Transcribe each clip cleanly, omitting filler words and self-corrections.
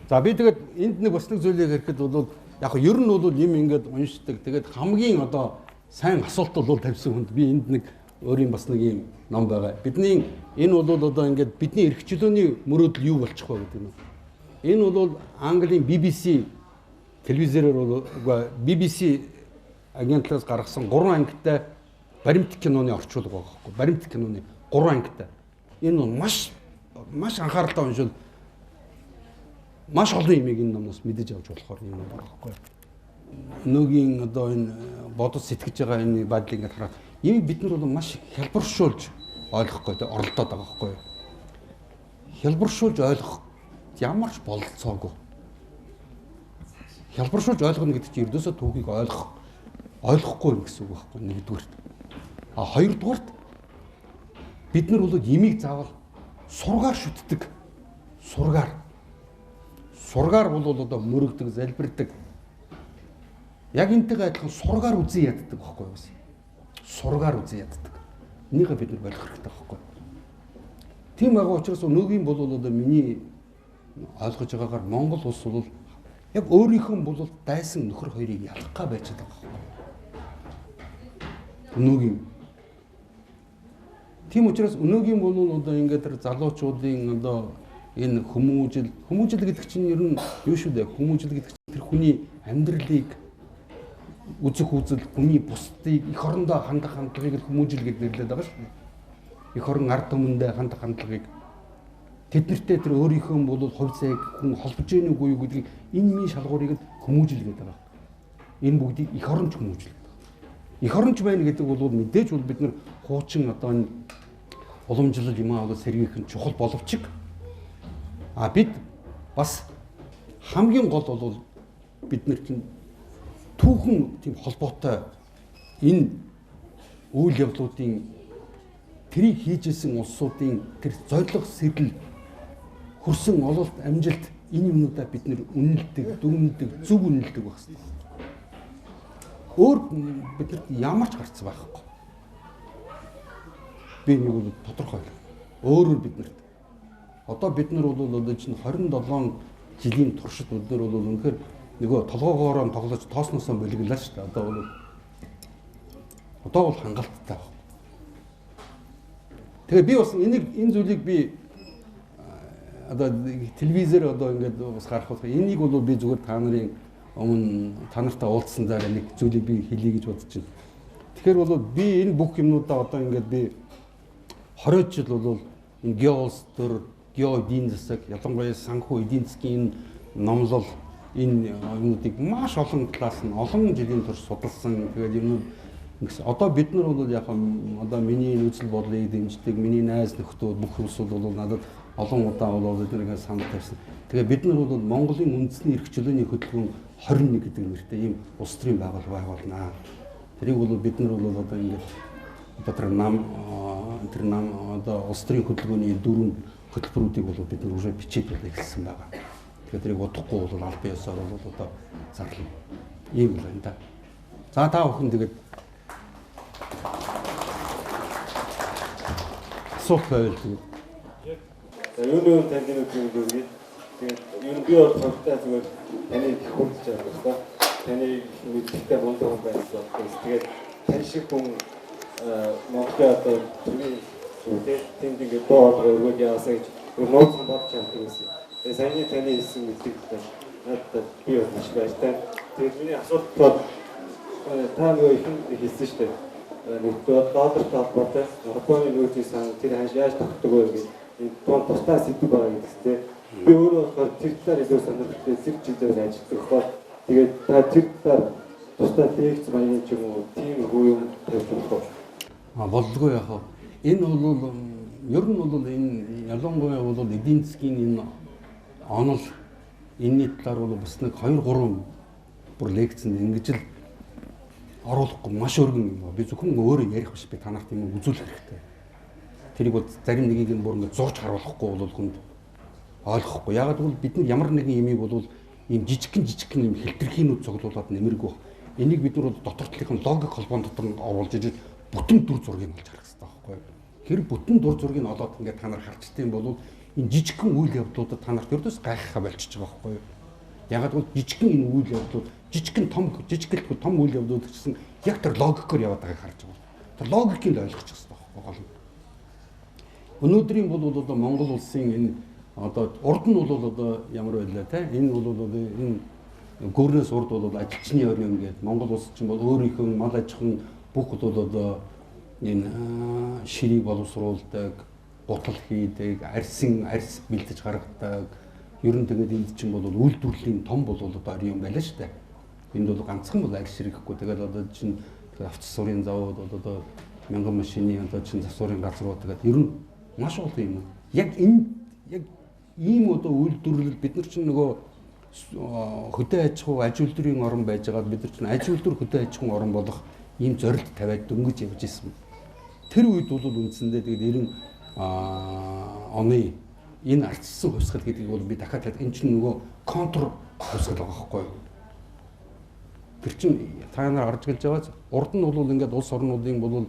За би тэгээд энд нэг бас нэг зүйлийг хэлэхэд бол яг нь ер нь бол юм ингээд уншдаг. Тэгээд хамгийн одоо сайн асуулт бол тавьсан хүнд би энд нэг өөрийн бас нэг юм ном байгаа. Бидний энэ бол одоо ингээд бидний эрх чөлөөний мөрөөдөл юу болчих вэ гэдэг юм. Энэ бол Английн BBC телевизээр бол BBC агентлагаас гаргасан 3 ангитай баримт киноны орчуулга байгаа байхгүй. Баримт киноны 3 ангитай. Энэ бол маш анхааралтай уншвал маш олон юмыг энэ номоос мэдэж авч болохоор юм байна байхгүй. Өнөөгийн одоо энэ бодож сэтгэж байгаа энэ байдлыг ингээд хараад ийм бид нар бол маш хялбаршуулж ойлгох гэдэг оролдоод байгаа байхгүй. Хялбаршуулж ойлгох ямар ч бололцоогүй. Хялбаршуулж ойлгоно гэдэг чинь ердөөсөө түүхийг ойлгохгүй юм гэсэн үг байхгүй нэгдүгээр. А хоёрдугаарт бид нар бол ямиг заавал сургаар шүтдэг. Сургаар бол одоо мөрөгдөг, залбирдаг. Яг энтэйгээ адилхан сургаар үзэн яддаг байхгүй юу? Сургаар үзэн яддаг. Энийгээ бид нар болох хэрэгтэй байхгүй. Тийм байгаа учраас өнөөгийн бол одоо миний ойлгож байгаагаар Монгол улс бол яг өөрийнхөө бол дайсан нөхөр хоёрыг ялах га байж байгаа байхгүй. Өнөөгийн тийм учраас өнөөгийн бол одоо ингээд тэр залуучуудын одоо энэ хүмүүжил гэдэг чинь ер нь юу шүү дээ. Хүмүүжил гэдэг чинь тэр хүний амьдралыг үзэх үзэл, хүний бусдыг эх орондоо хандах хандлагыг хүмүүжил гэж нэрлэдэг байгаа шүү дээ. Эх орон ард түмэндээ хандах хандлагыг тэднэртэй тэр өөрийнхөө бол хувь зайг хүн холбож ийн үгүй юу гэдгийг энэ мийн шалгуурыг хүмүүжил гэдэг байгаа. Энэ бүгдийг эх оронч хүмүүжил гэдэг. Эх оронч байна гэдэг бол мэдээж бол бид нар хуучин одоо энэ уламжлал юм аа сэргийх нь чухал боловч бид бас хамгийн гол бол бид нар чинь түүхэн тийм холбоотой энэ үйл явдлуудын тэрийг хийжсэн улсуудын тэр зорилго сэтэл хөрсөн ололт амжилт энэ юмудаа бид нэр үнэлдэг, дүгнэлдэг, зөв үнэлдэг байх хэрэгтэй. Өөр бидэрт ямар ч гарц байхгүй. Би нэг бол тодорхой. Өөрөөр биднэрт одоо бид нар бол одоо чинь 27 жилийн туршид бид нар бол үнэхээр нөгөө толгоогоороо тоглож тоосноосоо болиглаа шүү дээ. Одоо бол хангалттай байна. Тэгээ би бас энэ зүйлийг би одоо телевизээр одоо ингээд бас гарах энийг бол би зүгээр та нарын өмнө та нартай уулзсан дараа нэг зүйлийг би хэлье гэж бодож байна. Тэгэхээр бол би энэ бүх юмнуудаа одоо ингээд би 20 жил бол энэ геоулс төр гео эдийн засаг ялангуяа санхүү эдийн засгийн номлол энэ юмнуудыг маш олон талаас нь олон жилийн турш судалсан. Тэгээд юм гэсэн одоо бид нар бол яг одоо миний үзэл бодлыг дэмждэг, миний найз нөхдүүд бүх хүмүүс бол надад олон удаа бол эднэрийг санал тавьсан. Тэгээ бид нар бол Монголын үндэсний эрх чөлөөний хөтөлбөр 21 гэдэг нэртэй ийм улс төрийн байгууллага байгуулнаа. Тэрийг бол бид нар бол одоо ингээд тэр нам одоо улс төрийн хөтөлбөрийн 4 хөтөлбөрүүдийг бол бид нар уже бичээд эхэлсэн байгаа. Тэгэхээр тэрийг удахгүй бол аль биесээр бол одоо зарлана. Ийм л байна да. За та бүхэн тэгээд асуулт байвал тэгээд юу танд нэг юм дөрвий. Тэгээд юу би бол товтой зүгээр таны хурдж байгаа байна. Таны мэдээлэлтэй болдог юм байна. Тэгээд тань шиг хүн Монголын одоо тэнд ингээд доод өргөд яасаа гэж нууц бодож чаддаг гэсэн. Тэгээд саяны таны хэлсэн мэдээлэлтэй надад би маш баяртай. Тэгээд миний асуулт бол та нөгөө их хэлсэн шүү дээ. Нэг доодор талбартай Японы нөөцийн сан тэр хаш яаж тогтдог вэ гэж энэ тун тусдаа сэдв байгаа гэдэгтэй. Би өөрөө болохоор тэр талаар илүү сонирхолтой зэрэг жилээр ажилладаг хоо. Тэгээд та тэр талаар тусдаа лекц маягийн ч юм уу тийм юм тавьж болох. Боллгүй яах вэ? Энэ бол ер нь бол энэ ялангуяа бол эдийн засгийн энэ онол энэний талаар бол бас нэг 2 3 бүр лекцэнд ингэж л оруулахгүй маш өргөн юм. Би зөвхөн өөрөө ярих биш, би та нарт юм үзүүлэх хэрэгтэй. Тэрийг бол зарим нэгийг нь бүр ингэ зурж харуулахгүй бол хүнд ойлгохгүй. Яагаад гэвэл бид нар ямар нэгэн юмыг бол ийм жижигхэн юм хэлтэрхийнүүд цуглуулад нэмэргүй. Энийг бид нар дотор талын логик холбоон дотор оруулж ижил бүтэн дүр зургийг олж харах хэрэгтэй байхгүй юу? Тэр бүтэн дүр зургийг олоод ингээд та нар харчтай юм бол энэ жижигхэн үйл явдлуудад та нарт ердөөс гайхахаа болчихж байгаа байхгүй юу? Ягаад гэвэл жижигхэн энэ үйл явдлууд, жижигхэн том үйл явдлууд гэсэн яг тэр логикоор яваад байгааг харж байгаа. Тэр логикийг л ойлгочих хэрэгтэй байхгүй гол нь. Өнөөдрийн бол одоо Монгол улсын энэ одоо урд нь бол одоо ямар байлаа те энэ бол энэ гөрнөөс урд бол ажилчны орон гэдэг Монгол улс чинь бол өөрийнхөө мал аж ахуйн бүх бол одоо энэ ширийг боловсруулдаг, гутал хийдэг, арс бэлдэж гаргадаг. Ер нь тэгээд энд чинь бол үйлдвэрлэлийн том бол одоо орон байлаа шүү дээ. Энд бол ганцхан бол арс ширэг гэхгүй. Тэгээд одоо чинь автосурын завод одоо мянган машины одоо чинь засварын газрууд тэгээд ер нь маш олон юм. Яг ийм одоо үйлдвэрлэл бид нар чинь нөгөө хөдөө аж ахуй аж үйлдвэрийн орн байж байгаад бид нар чинь аж үйлдвэр хөдөө аж ахуйн орн болох ийм зорилт тавиад дөнгөж явж ирсэн. Тэр үед бол үндсэндээ тэгээд 90 оны энэ ардчилсан хувьсгал гэдгийг бол би дахиад хэлээд энэ чинь нөгөө контр хувьсгал байгаа байхгүй юу? Тэр чинь та нар харж гэлж байгаа урд нь бол ингээд улс орнуудын бол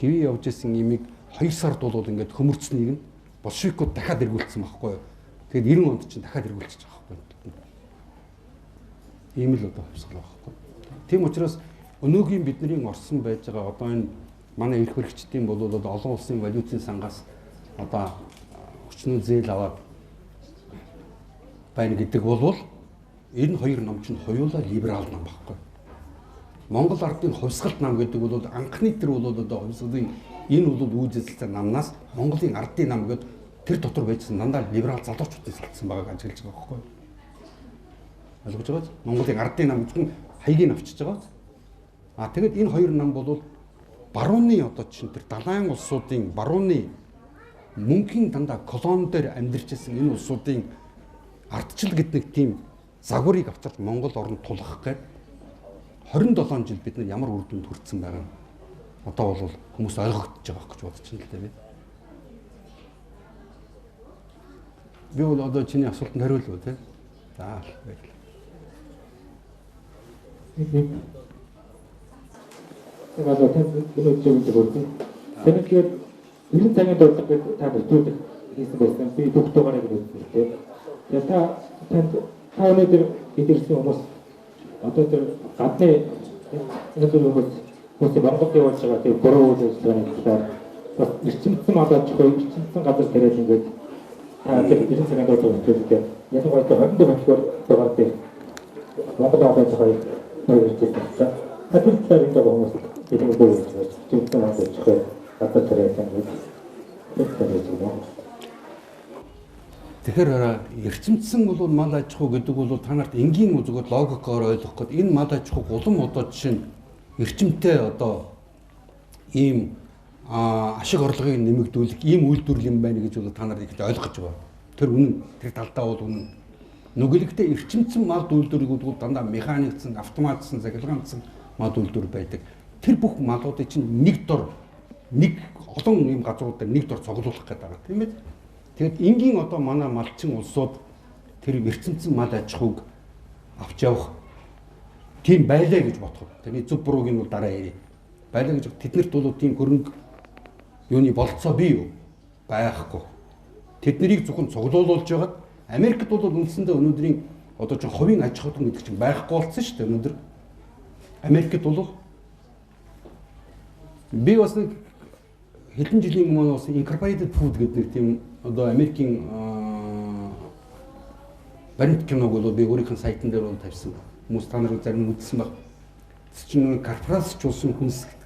хэвээ явж исэн имийг 2 сард бол ингээд хөмөрцнийг нь болшевикууд дахиад эргүүлсэн байхгүй юу? Тэгээд 90 онд чинь дахиад эргүүлчихэж байгаа байхгүй юу? Ийм л одоо хувьсгал байгаа байхгүй юу? Тийм учраас өнөөгийн бидний орсон байж байгаа одоо энэ манай эрх хөрөгчдийн бол одоо олон улсын валютын сангаас одоо хүчнүү зээл аваад байна гэдэг бол энэ хоёр ном чинь хоёулаа либерал ном байхгүй. Монгол ардын хувьсгалт нам гэдэг бол анхны тэр бол одоо хувьсгалын энэ бол үүсэлцээ намнаас Монголын ардын нам гэдэг тэр дотор байжсан дандаа либерал залуучуудын салцсан байгааг ажиглаж байгаа байхгүй. Ойлгож байгаа ч Монголын ардын нам гэж нь хаягийг авчиж байгаа. Тэгээд энэ хоёр нам бол барууны одоо чинь тэр далайн улсуудын барууны мөнхийн дандаа колон дээр амьдарч ирсэн энэ улсуудын ардчил гэдэг тийм загварыг авчирч Монгол орнд тулгах гээд 27 жил бид нар ямар үр дүнд хүрсэн байгаа нь одоо бол хүмүүс ойлгогдож байгаа гэж бодож байна л да би. Би бол одоо чиний асуултанд хариулв үү те? За баярлалаа. Тэгээд энэ үеийн зөвлөд. Тэгэхээр энэ цагийн дуртай та бүдүүдэг хийсэн байсан. Би доктораараа гэдэг. Тэгээд та өнөөдөр идэрсэн хүмүүс одоо тэр гадны хүмүүс Монголд явж байгаа тийм буруу үйл ажиллагааны талаар бас эрчимсэн мадаж хой эрчимсэн газар тариад ингээд та тэр энэ цагийн дуртай хэлдэг. Яг гоо 20 бохор байгаа тийм Монгол аваад байгаа нэр хэлдэг. Хатан талаар энэ хүмүүс бидний буруу эрчимсэн мадаж хой гадар тариад ингээд Тэгэхээр эрчимдсэн бол мал аж ахуй гэдэг бол та нарт энгийн зүгээр логикоор ойлгох гээд энэ мал аж ахуй улам одоо жишээ нь эрчимтэй одоо ийм ашиг орлогыг нэмэгдүүлэх ийм үйлдвэрлэл юм байна гэж бол та нар их ойлгож байгаа. Тэр үнэн тэр талдаа бол үнэн. Нүгэлэгдээ эрчимдсэн мал үйлдвэрүүд бол дандаа механикцсан, автоматсан, захиргаансан мал үйлдвэр байдаг. Тэр бүх малуудыг чинь нэг дор нэг олон ийм газрууд дээр нэг дор цуглуулах гэдэг байгаа тийм ээ. Тэгэд энгийн одоо манай малчин улсууд тэр эрчимдсэн мал аж ахуйг авч явах тийм байлаа гэж бодоход. Тэрний зөв бурууг нь бол дараа ярив. Байлаа гэж тэднэрт бол тийм хөрөнгө юуны болцоо бий юу? Байхгүй. Тэднийг зөвхөн цуглуулж байгаад Америкт бол үндсэндээ өнөөдрийн одоо ч хувийн аж ахуй гэдэг чинь байхгүй болсон шүү дээ өнөөдөр. Америкт бол би бас нэг хэдэн жилийн өмнө бас Incorporated Food гэдэг тийм одоо Америкийн баримт киног бол би өөрийнхөө сайтн дээр бол тавьсан. Хүмүүс та нарыг зарим үзсэн баг. Тэр чинь корпорацчлуулсан хүнс гэдэг.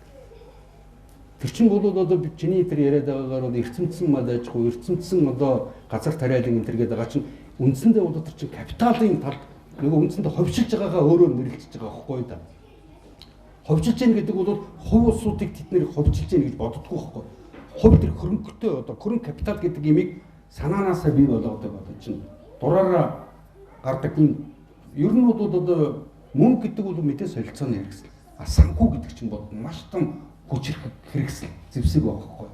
Тэр чинь бол одоо чиний тэр яриад байгаагаар бол эрчимдсэн мал аж ахуй, эрчимдсэн одоо газар тариалан энэ төр гэдэг байгаа чинь үндсэндээ бол тэр чинь капиталын талд нөгөө үндсэндээ ховшилж байгаагаа өөрөөр нэрлэж байгаа байхгүй да. Ховжилж яах гэдэг бол хувь улсуудыг тэд нэр ховжилж яах гэж боддоггүй байхгүй. Хувь тэр хөрөнгөтэй одоо хөрөнгө капитал гэдэг имийг санаанаасаа бий болгодог одоо чинь дураараа гардаг юм. Ер нь бол одоо мөнгө гэдэг бол мэдээ солилцооны хэрэгсэл. Санхүү гэдэг чинь бол маш том хүч хэрэгсэл зэвсэг байгаа байхгүй.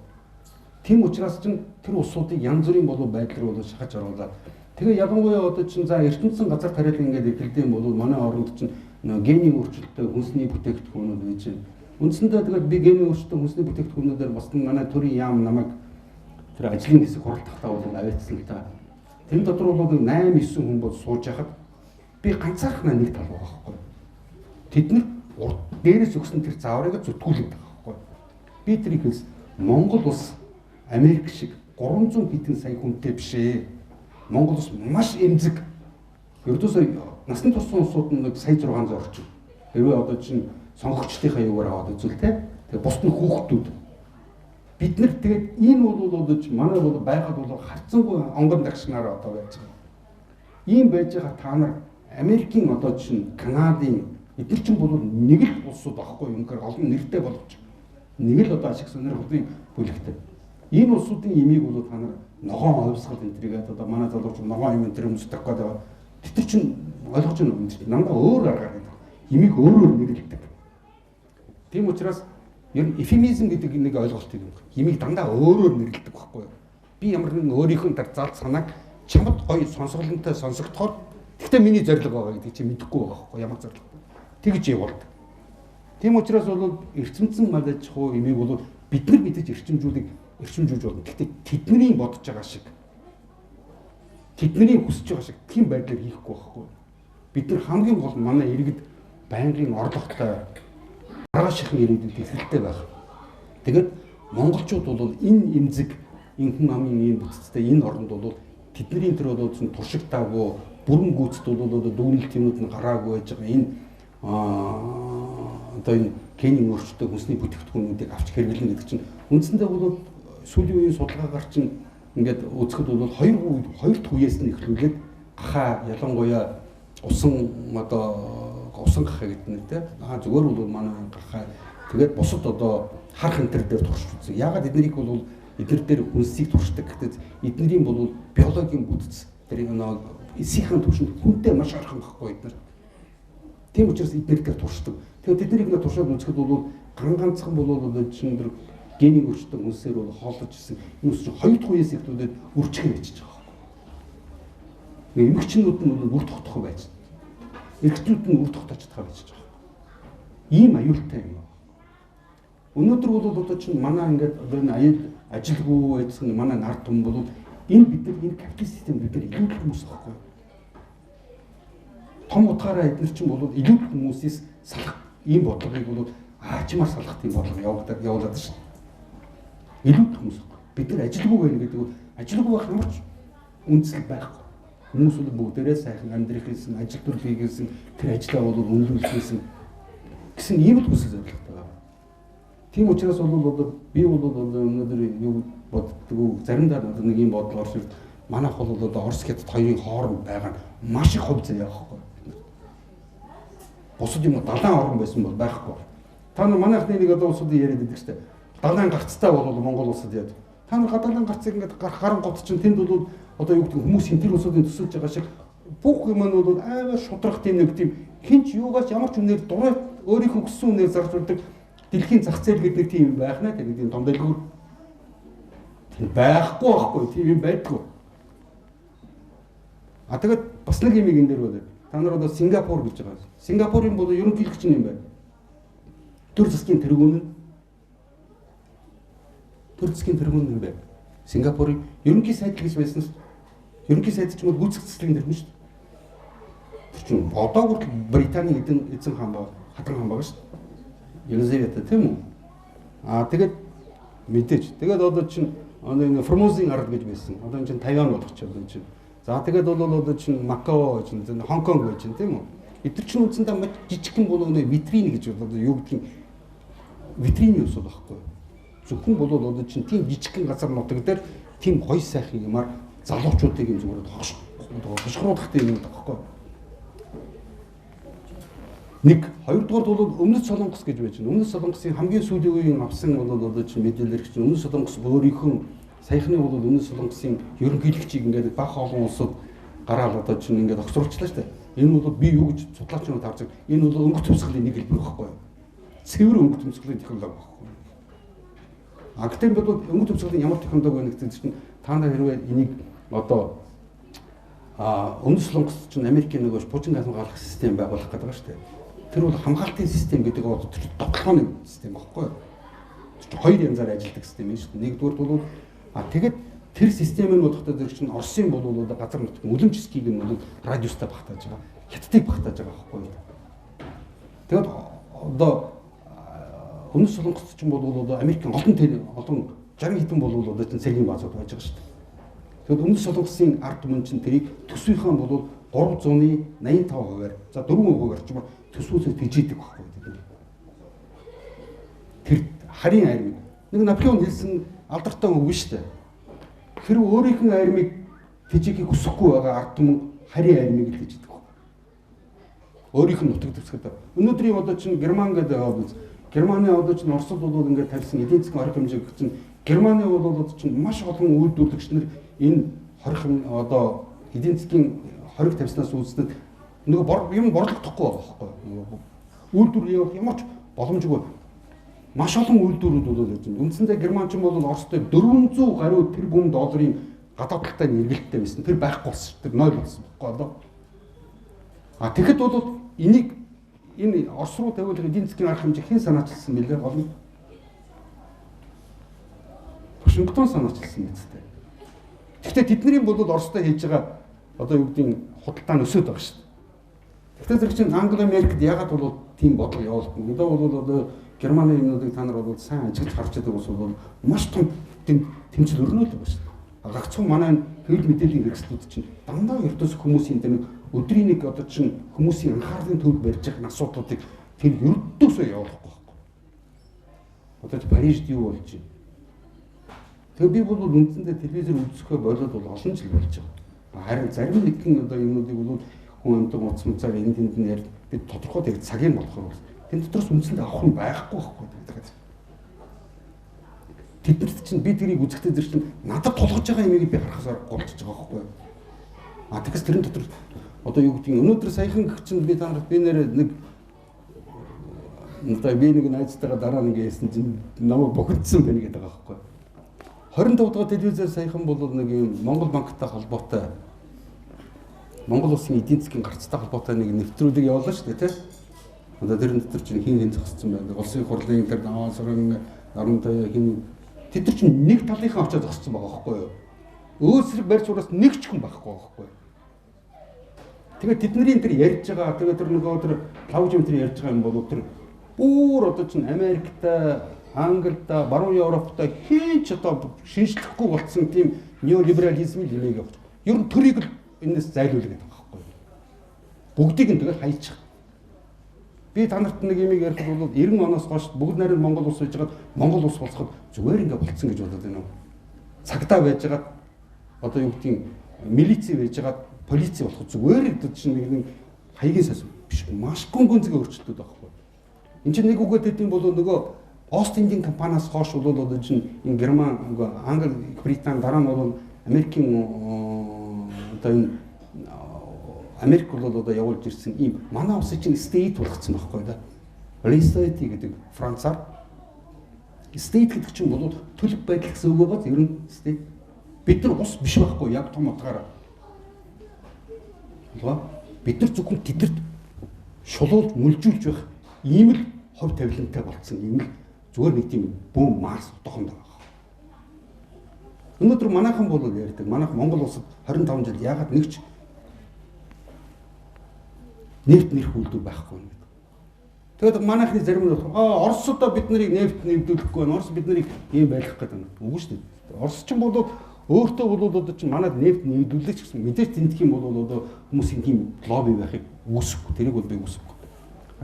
Тийм учраас чинь тэр улсуудыг янз бүрийн болов байдлаар бол шахаж оруулаад тэгээ ялангуяа одоо чинь за ертөнцийн газар тариалан ингээд эвдэлдэг юм бол манай оронд чинь генийн өөрчлөлттэй хүнсний бүтээгдэхүүнүүд байж байна. Үндсэндээ тэгээд би генийн өөрчлөлттэй хүнсний бүтээгдэхүүнүүдээр бас манай төрийн яам намайг тэр ажлын хэсэг хуралдахтаа бол аваадсан л та. тэн дотор бол 8 9 хүн бол сууж яхад би ганцаархнаа нэг тал байгаа байхгүй. Тэд нар дээрээс өгсөн тэр зааврыг зүтгүүлээд байгаа байхгүй. Би тэрийг хэлс Монгол улс Америк шиг 300 хэдэн сая хүнтэй биш ээ. Монгол улс маш эмзэг. Ердөөсөө насны туссан улсууд нь 1600 орчим. Хэрвээ одоо чинь сонгогчдынхаа юугаар аваад үзвэл те. Тэгээ бусд нь хүүхдүүд. Бид нар тэгээд энэ бол одоо чинь манай бол байхад бол харцангуй онгон дагшнаар одоо байж байгаа. Ийм байж байгаа та нар Америкийн одоо чинь Канадын эдгээр чинь бол нэг л улсууд байхгүй юм гэхээр олон нэртэй болгож. Нэг л одоо ашиг сонирхлын бүлэгтэй. Энэ улсуудын имийг бол та нар ногоон овсгал энэ төргээд одоо манай залууч ногоон юм энэ өмсдөх гэдэг. Тэр чинь ойлгож байна уу? Намдаа өөр аргаар гэдэг. Имийг өөрөөр нэрлэдэг. Тийм учраас ер нь эфемизм гэдэг нэг ойлголт юм. Имийг дандаа өөрөөр нэрлэдэг байхгүй юу? Би ямар нэгэн өөрийнхөө зал санааг чамд гоё сонсголонтой сонсогдохоор гэхдээ миний зорилго байгаа гэдэг чи мэдэхгүй байгаа байхгүй ямар зорилго. Тэгж явуулдаг. Тийм учраас бол эрчимцэн мадаж хуу имийг бол бид нар мэдээж эрчимжүүлж болно. Гэхдээ тэдний бодож байгаа шиг тэдний хүсэж байгаа шиг тийм байдлаар хийхгүй байхгүй. Бид нар хамгийн гол манай иргэд байнгын орлоготой арга шахны иргэдэд ихтэй байх. Тэгээд монголчууд бол энэ эмзэг энэ хүн амын энэ бүтцтэй энэ оронд бол тэдний тэр бол туршигтаагүй бүрэн гүйцэд бол одоо дүгнэлт юмуд нь гараагүй байж байгаа энэ одоо энэ генийн өөрчлөлтөд хүнсний бүтээгдэхүүнүүдийг авч хэрэглэнэ гэдэг чинь үндсэндээ бол сүүлийн үеийн судалгаагаар чинь ингээд үзэхэд бол хоёр дахь үеэс нь эхлүүлээд гахаа ялангуяа усан гахаа гэдэг нь те зүгээр бол манай гахаа тэгээд бусад одоо харах энэ төр дээр туршиж үзье. Яагаад эднэрийг бол эдгээр дээр хүнсийг туршдаг гэхдээ эднэрийн бол биологийн бүтц тэр нэг эсийнхэн төвшөнд хүнтэй маш хархан байхгүй эднэр. Тийм учраас эднэр дээр туршдаг. Тэгээд эднэрийг нэг туршаад үзэхэд бол ганцхан бол одоо чинь тэр генийн өөрчлөлтөд хүнсээр бол хооллож исэн юм чинь хоёр дахь үеэс эхлүүлээд үржихээр ячиж байгаа. Эмэгчнүүд нь үр тогтох байж. Эрэгчнүүд нь үр тогтоож байгаа байж байгаа. Ийм аюултай юм. Өнөөдөр бол одоо чинь манай ингээд одоо энэ аяд ажилгүй байсан манай нарт хүн бол энэ бид нар энэ капиталист систем бид нар илүү хүмүүс байхгүй. Том утгаараа эдгээр чинь бол илүү хүмүүсээс салах ийм бодлогыг бол аажмаар салах тийм бодлого явуулаад шин. Илүү хүмүүс байхгүй. Бид нар ажилгүй байна гэдэг нь ажилгүй байх ямар ч үндэслэл байхгүй. Хүмүүс бол бүгдээрээ сайхан амьдрах гэсэн, ажил төр хийгээсэн, тэр ажлаа бол өндөрлөхсэн гэсэн ийм л хүсэл зорилготой байна. Тийм учраас бол одоо би бол өнөөдөр юу боддгоо заримдаа нэг ийм бодлоор шил манайх бол одоо Орос хятад хоёрын хооронд байгаа нь маш их хувь заяа байхгүй. Бусад юм далайн орон байсан бол байхгүй. Та нар манайхны нэг одоо улсуудын яриад байдаг шүү дээ. Далайн гарцтай бол Монгол улсад яад. Та нар гадаалан гарцыг ингээд гарах гот чинь тэнд бол одоо юу гэдэг хүмүүс энэ улсуудын төсөөлж байгаа шиг бүх юм нь бол амар шудрах тийм нэг тийм хинч юугаач ямар ч үнээр дураа өөрийнхөө өссөн үнээр зарцуулдаг дэлхийн зах зээл гэдэг тийм юм байх наа тийм том дэлгүүр байхгүй тийм юм байдгүй. А тэгээд бас нэг юм энэ дээр бол та нар одоо Сингапур гэж байгаа. Сингапурын бол ерөнхийлөгч юм байна. Төр засгийн тэргүүн юм байна. Сингапурын ерөнхий сайд гэж байсан шүү. Ерөнхий сайд ч мөн гүйцэтгэх цэцлэгийн дэрхэн шүү. Тэр чинь одоо хүртэл Британий эзэн хаан баг, хатан хаан баг шүү. Елизавета тийм үү? Тэгээд мэдээж. Тэгээд одоо чинь энэ Формозын ард гэж байсан. Одоо энэ чинь Тайван болгочиход энэ чинь. За тэгээд бол одоо чинь Макао чинь Хонконг байж чинь тийм үү? Эдгээр чинь үндсэндээ маш жижигхэн бол нэ витрин гэж одоо юу гэдгийг витрины ус байхгүй. Зөвхөн бол одоо чинь тийм жижигхэн газар нутаг дээр тийм гоё сайхан юмар залуучуудыг юм зүгээр хошгруулах тийм юм байхгүй. Нэг хоёрдугаар бол Өмнөд Солонгос гэж байж байна. Өмнөд Солонгосын хамгийн сүүлийн үеийн авсан бол одоо чинь мэдээлэл чинь Өмнөд Солонгос өөрийнхөө саяхны бол Өмнөд Солонгосын ерөнхийлөгчийг ингээд бага олон улсууд гараад одоо чинь ингээд огцруулчлаа шүү дээ. Энэ бол би юу гэж судлаачнууд харж байгаа. Энэ бол өнгө төвсгөлийн нэг хэлбэр байхгүй юу? Цэвэр өнгө төвсгөлийн технологи байхгүй юу? Гэтэл бол өнгө төвсгөлийн ямар технологи вэ гэдэг чинь та нар хэрвээ энийг одоо Өмнөд Солонгос чинь Америкийн нөгөө Пучин газар гаргах систем байгуулах гэдэг байгаа шүү дээ. Тэр бол хамгаалтын систем гэдэг бол тоглооны систем байхгүй юу? Хоёр янзаар ажилладаг систем юм шүү дээ. Нэгдүгээр бол тэгээд Тэр системийн бодохтой зэрэг чинь Оросын бол газар нутгийн үлэмжскийг нь бол радиустай багтааж байгаа. Хятадыг багтааж байгаа байхгүй юу? Тэгээд одоо Өмнөд Солонгост ч бол Америкийн олон 60 хэдэн бол чинь цэгийн баазууд байж байгаа шүү дээ. Тэгэхэд Өмнөд Солонгосын ард түмэн чинь тэрийг төсвийнхаа бол 385%-аар за 4% орчмоор төсвөөсөө тэжээдэг байхгүй юу? Тэр харийн армийг нэг Наполеон хэлсэн алдартай үг шүү дээ. Хэрвээ өөрийнх нь армийг тэжээхийг хүсэхгүй байгаа ард түмэн харийн армийг л тэжээдэг байна. Өөрийнх нь нутаг дэвсгэдэг. Өнөөдрийн одоо чинь Герман гэдэг яваад Германы одоо чинь Оросд бол ингээд тавьсан эдийн засгийн хориг хэмжээг чинь Германы бол одоо чинь маш олон үйлдвэрлэгч нар энэ хориг одоо эдийн засгийн хориг тавьснаас үүснэд нөгөө юм борлогдохгүй байгаа байхгүй. Үйлдвэр явах ямар ч боломжгүй. Маш олон үйлдвэрүүд бол байж байна. Үндсэндээ Германчин бол Оростой 400 гаруй тэрбум долларын гадаад талтай нэргэлттэй байсан. Тэр байхгүй болсон. Тэр 0 болсон байхгүй одоо. Тэгэхэд бол энийг энэ Орос руу тавиулах эдийн засгийн арга хэмжээ хэн санаачилсан бэлээ? Олон Вашингтон санаачилсан мэт. Гэхдээ тэдний бол Оростой хийж байгаа одоо юу гэдгийг худалдаа нь өсөд байгаа шүү дээ. Гэхдээ зэрэг чинь Англи Америкт ягаад бол тийм бодлого явуулахгүй. Одоо бол одоо Германы юмнуудыг та нар бол сайн ажиглаж харж байгаа ус бол маш том тэмцэл өрнөөл байгаа шүү дээ. Гагцхан манай хэвлэл мэдээллийн хэрэгслүүд чинь дандаа ертөс хүмүүсийн тэр өдрийн нэг одоо чинь хүмүүсийн анхаарлын төвд барьж байгаа асуудлуудыг тэр ердөөсөө явуулахгүй байхгүй. Одоо Парижд юу болж байна? Тэгээ би бол үндсэндээ телевизээр үзэхөө болоод бол олон жил болж байгаа. Харин зарим нэгэн одоо юмнуудыг бол хүн амтан уцмцаар энд тэнд нь ярь бид тодорхой тэр цагийг болохоор тэн дотроос үндсэндээ авах нь байхгүй байхгүй гэдэг. Тэднэрт чинь би тэрийг үзэхдээ зэрэг чинь надад тулгаж байгаа юмыг би харахаас аргагүй болчихж байгаа байхгүй. Тэгээс тэрэн дотор одоо юу гэдгийг өнөөдөр саяхан гэх чинь би танарт би нэр нэг найзтайгаа дараа нэг яасан чинь намайг бохирдсан байна гэдэг байгаа байхгүй. 25 дахь телевизээр саяхан бол нэг юм Монгол банктай холбоотой Монгол улсын эдийн засгийн гарцтай холбоотой нэг нэвтрүүлэг явууллаа шүү дээ тийм. Одоо тэрэн дотор чинь хин зогссон байна. Улсын хурлын тэр наваа суран нарантай хин тэд нар чинь нэг талынхаа очоод зогссон байгаа байхгүй юу? Өөсрөг барьж ураас нэг ч хүн байхгүй байхгүй юу? Тэгээд тэдний тэр ярьж байгаа тэгээд тэр нөгөө тэр лавж тэр ярьж байгаа юм бол тэр бүр одоо чинь Америкта, Англида, баруун Европта хийж одоо шинжлэхгүй болсон тийм неолиберализмын нэмийг явуулж. Ер нь төрийг л энэс зайлуулж байгаа байхгүй юу? Бүгдийг нь тэгээд хайчих. Би танарт нэг юм ярих бол 90 оноос хойш бүгд нарийн Монгол улс байж байгаад Монгол улс болцоход зүгээр ингээ болцсон гэж бодоод байна уу? Цагдаа байж байгаад одоо юу гэдгийг милиц байж байгаад полиц болох зүгээр гэдэг чинь нэг хаягийн сас биш маш гүнзгий өөрчлөлтүүд байхгүй. Энд чинь нэг үгээд хэдийн бол нөгөө Ост Индийн компаниас хойш бол одоо чинь энэ Герман, Англи, Британи дараа нь бол Америкийн одоо энэ Америк бол одоо явуулж ирсэн ийм манай улсын чинь стейт болгоцсон байхгүй да. Ресайти гэдэг Францаар стейт гэдэг чинь бол төлөв байдал гэсэн үг байгаа. Ер нь стейт бид нар ус биш байхгүй яг том утгаараа. Бид нар зөвхөн тэдэрт шулуулж мүлжүүлж байх ийм л хувь тавилантай болцсон ийм л зүгээр нэг тийм бөөм Марс утгаанд байгаа. Өнөөдөр манайхан бол ярьдаг. Манайх Монгол улсад 25 жил ягаад нэг ч нефт нэрх үйлдвэр байхгүй юм гэдэг. Тэгээд манайхны зарим нь Оросдоо бид нарыг нефт нэвдүүлэхгүй байна. Орос бид нарыг ийм байлгах гэдэг юм. Үгүй шүү дээ. Орос ч бол өөртөө бол одоо чинь манайд нефт нэвдүүлэх гэсэн мэдээж тэнтэх юм бол одоо хүмүүсийн тийм лобби байхыг үүсэхгүй. Тэрийг бол би үүсэхгүй.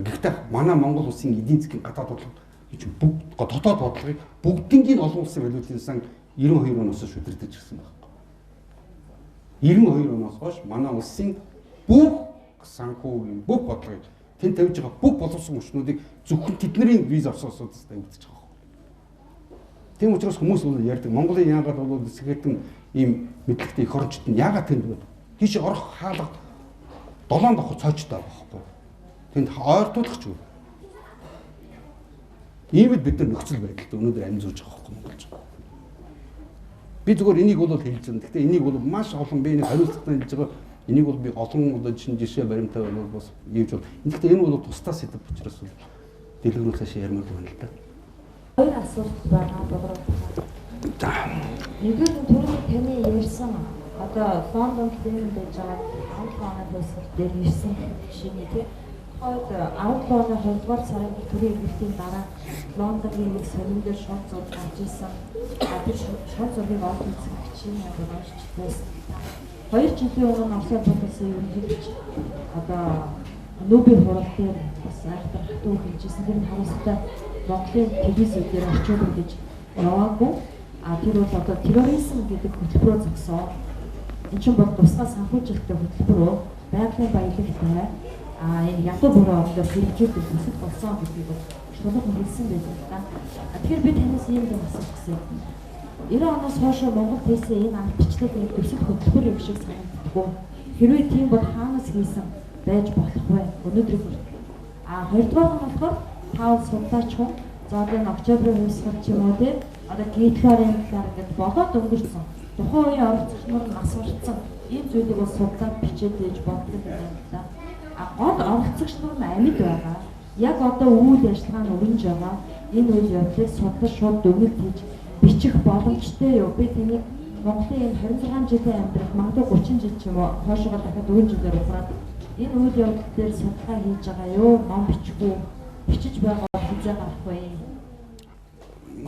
Гэхдээ манай Монгол улсын эдийн засгийн гадаад бодлого гэж бүгд дотоод бодлогыг бүгднийг олон улсын валютын сан 92 оноос шүдэрдэж ирсэн байхгүй. 92 оноос хойш манай улсын бүх санхүүгийн бүх бодлогыг тэнд тавьж байгаа бүх боловсон хүчнүүдийг зөвхөн тэдний виз авсаасуудаас тавьдаж байгаа. Тийм учраас хүмүүс бол ярьдаг Монголын яагаад бол сэхэтэн ийм мэдлэгтэй их орончт нь яагаад тэнд вэ? Тийш орох хаалга 7 давхар цоочтой байгаа байхгүй. Тэнд ойртуулах ч үү. Иймд бид нар нөхцөл байдалд өнөөдөр амжуулж байгаа байхгүй Монголч. Би зүгээр энийг бол хэлж байна. Гэхдээ энийг бол маш олон би нэг хариуцлагатай хэлж байгаа. Энийг бол би олон удаа чинь жишээ баримтаа бол бас ийж бол. Гэхдээ энэ бол тусдаа сэдв учраас бол дэлгэрүүлж цаашаа ярмаар байна л да. Хоёр асуулт байгаа. За Нэгдүгээр нь түрүү таны ярьсан одоо Лондонд дэмэн байж байгаа 17 оноо төсөл дээр ирсэн жишээний тийм хойд 17 оны 2-р сарын төрийн эргэлтийн дараа Лондонгийн нэг сонин дээр шууд зураг гарч ирсэн. Тэр шууд зургийг олж үзэх чинь одоо уншиж байсан. 2 жилийн өмнө Орсын улсын ерөнхийлөгч одоо Нобель хурал дээр бас айхтар хатуу хэлжсэн. Тэр нь харамсалтай Монголын телевизээр орчуулсан гэж яваагүй. Тэр бол одоо терроризм гэдэг хөтөлбөрөөр зогсоо. Энэ чинь бол тусгай санхүүжилттэй хөтөлбөр, байгалийн баялагтай энэ ядуу бүрээ орноор хэрэгжүүлэх төсөл болсон гэдгийг бол шулуун хэлсэн байдаг. Тэгэхээр би танаас ийм юм асуух гэсэн. 90 оноос хойш Монгол хэлсэн энэ ардчлал нэг төсөл хөтөлбөр юм шиг санагддаг. Хэрвээ тийм бол хаанаас хийсэн байж болох вэ? Өнөөдрийг хүртэл. Хоёрдугаар нь болохоор Паул судлаач хүн за энэ октябрийн хувьсгал ч юм уу тийм одоо гитлерийн талаар ингээд болоод өнгөрсөн. Тухайн үеийн оролцогч нар нас барцсан. Энэ зүйлийг бас судлаад бичээд байж болдог юм байна. Гол оролцогч нар нь амьд байгаа. Яг одоо үйл ажиллагаа нь өрнөж байгаа. Энэ үйл явдлыг судлаж шууд дүгнэлт хийж бичих боломжтой юу? Би тэнийг Монголын энэ 26 жилийн амьдрал магадгүй 30 жил ч юм уу хойшоогоо дахиад 4 жилээр ухраад энэ үйл явдал дээр судалгаа хийж байгаа юу? Ном бичихгүй бичиж байгаа хязгаар гарах вэ?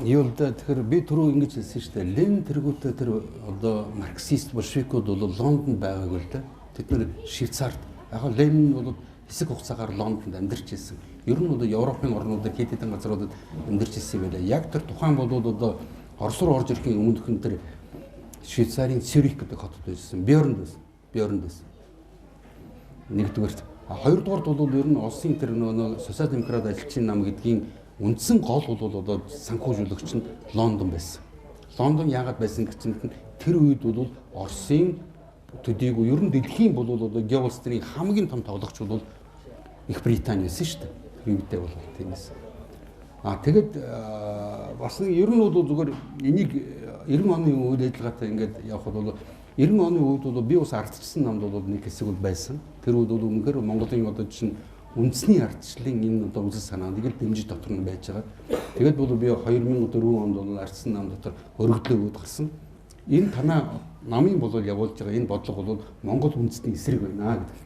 Юу л да тэгэхээр би түрүү ингэж хэлсэн шүү дээ. Ленин тэргүүтээ тэр одоо марксист большевикууд бол Лондонд байгааг л да. Тэд нар Швейцарт яг Ленин бол хэсэг хугацаагаар Лондонд амьдарч ирсэн. Ер нь одоо Европын орнуудад хэд хэдэн газруудад амьдарч ирсэн байлаа. Яг тэр тухайн бол одоо Орос руу орж ирэхийн өмнөхөн тэр Швейцарын Цюрих гэдэг хотод байсан. Бернд байсан. Нэгдүгээрт. Хоёрдугаарт бол ер нь Улсын тэр нөгөө социал демократ ажилчийн нам гэдгийн үндсэн гол бол одоо санхүүжуулагч нь Лондон байсан. Лондон яагаад байсан гэсэн чинь тэр үед бол Оросын төдийгүй ер нь дэлхийн бол одоо геострийн хамгийн том тоглогч бол Их Британи байсан шүү дээ. Үүнтэй бол тиймээс. Тэгэд бас нэг ер нь бол зүгээр энийг 90 оны үйл ажиллагаатай ингээд явхад бол 90 оны үед бол би бас ардчсан намд бол нэг хэсэг бол байсан. Тэр үед бол үнэхээр Монголын одоо чинь үндэсний ардчлалын энэ одоо үзэл санааг л дэмжиж дотор нь байж байгаа. Тэгээд бол би 2004 онд бол ардсан нам дотор өргөдлөө өгд гарсан. Энэ танаа намын бол явуулж байгаа энэ бодлого бол Монгол үндэстний эсрэг байна гэдэг.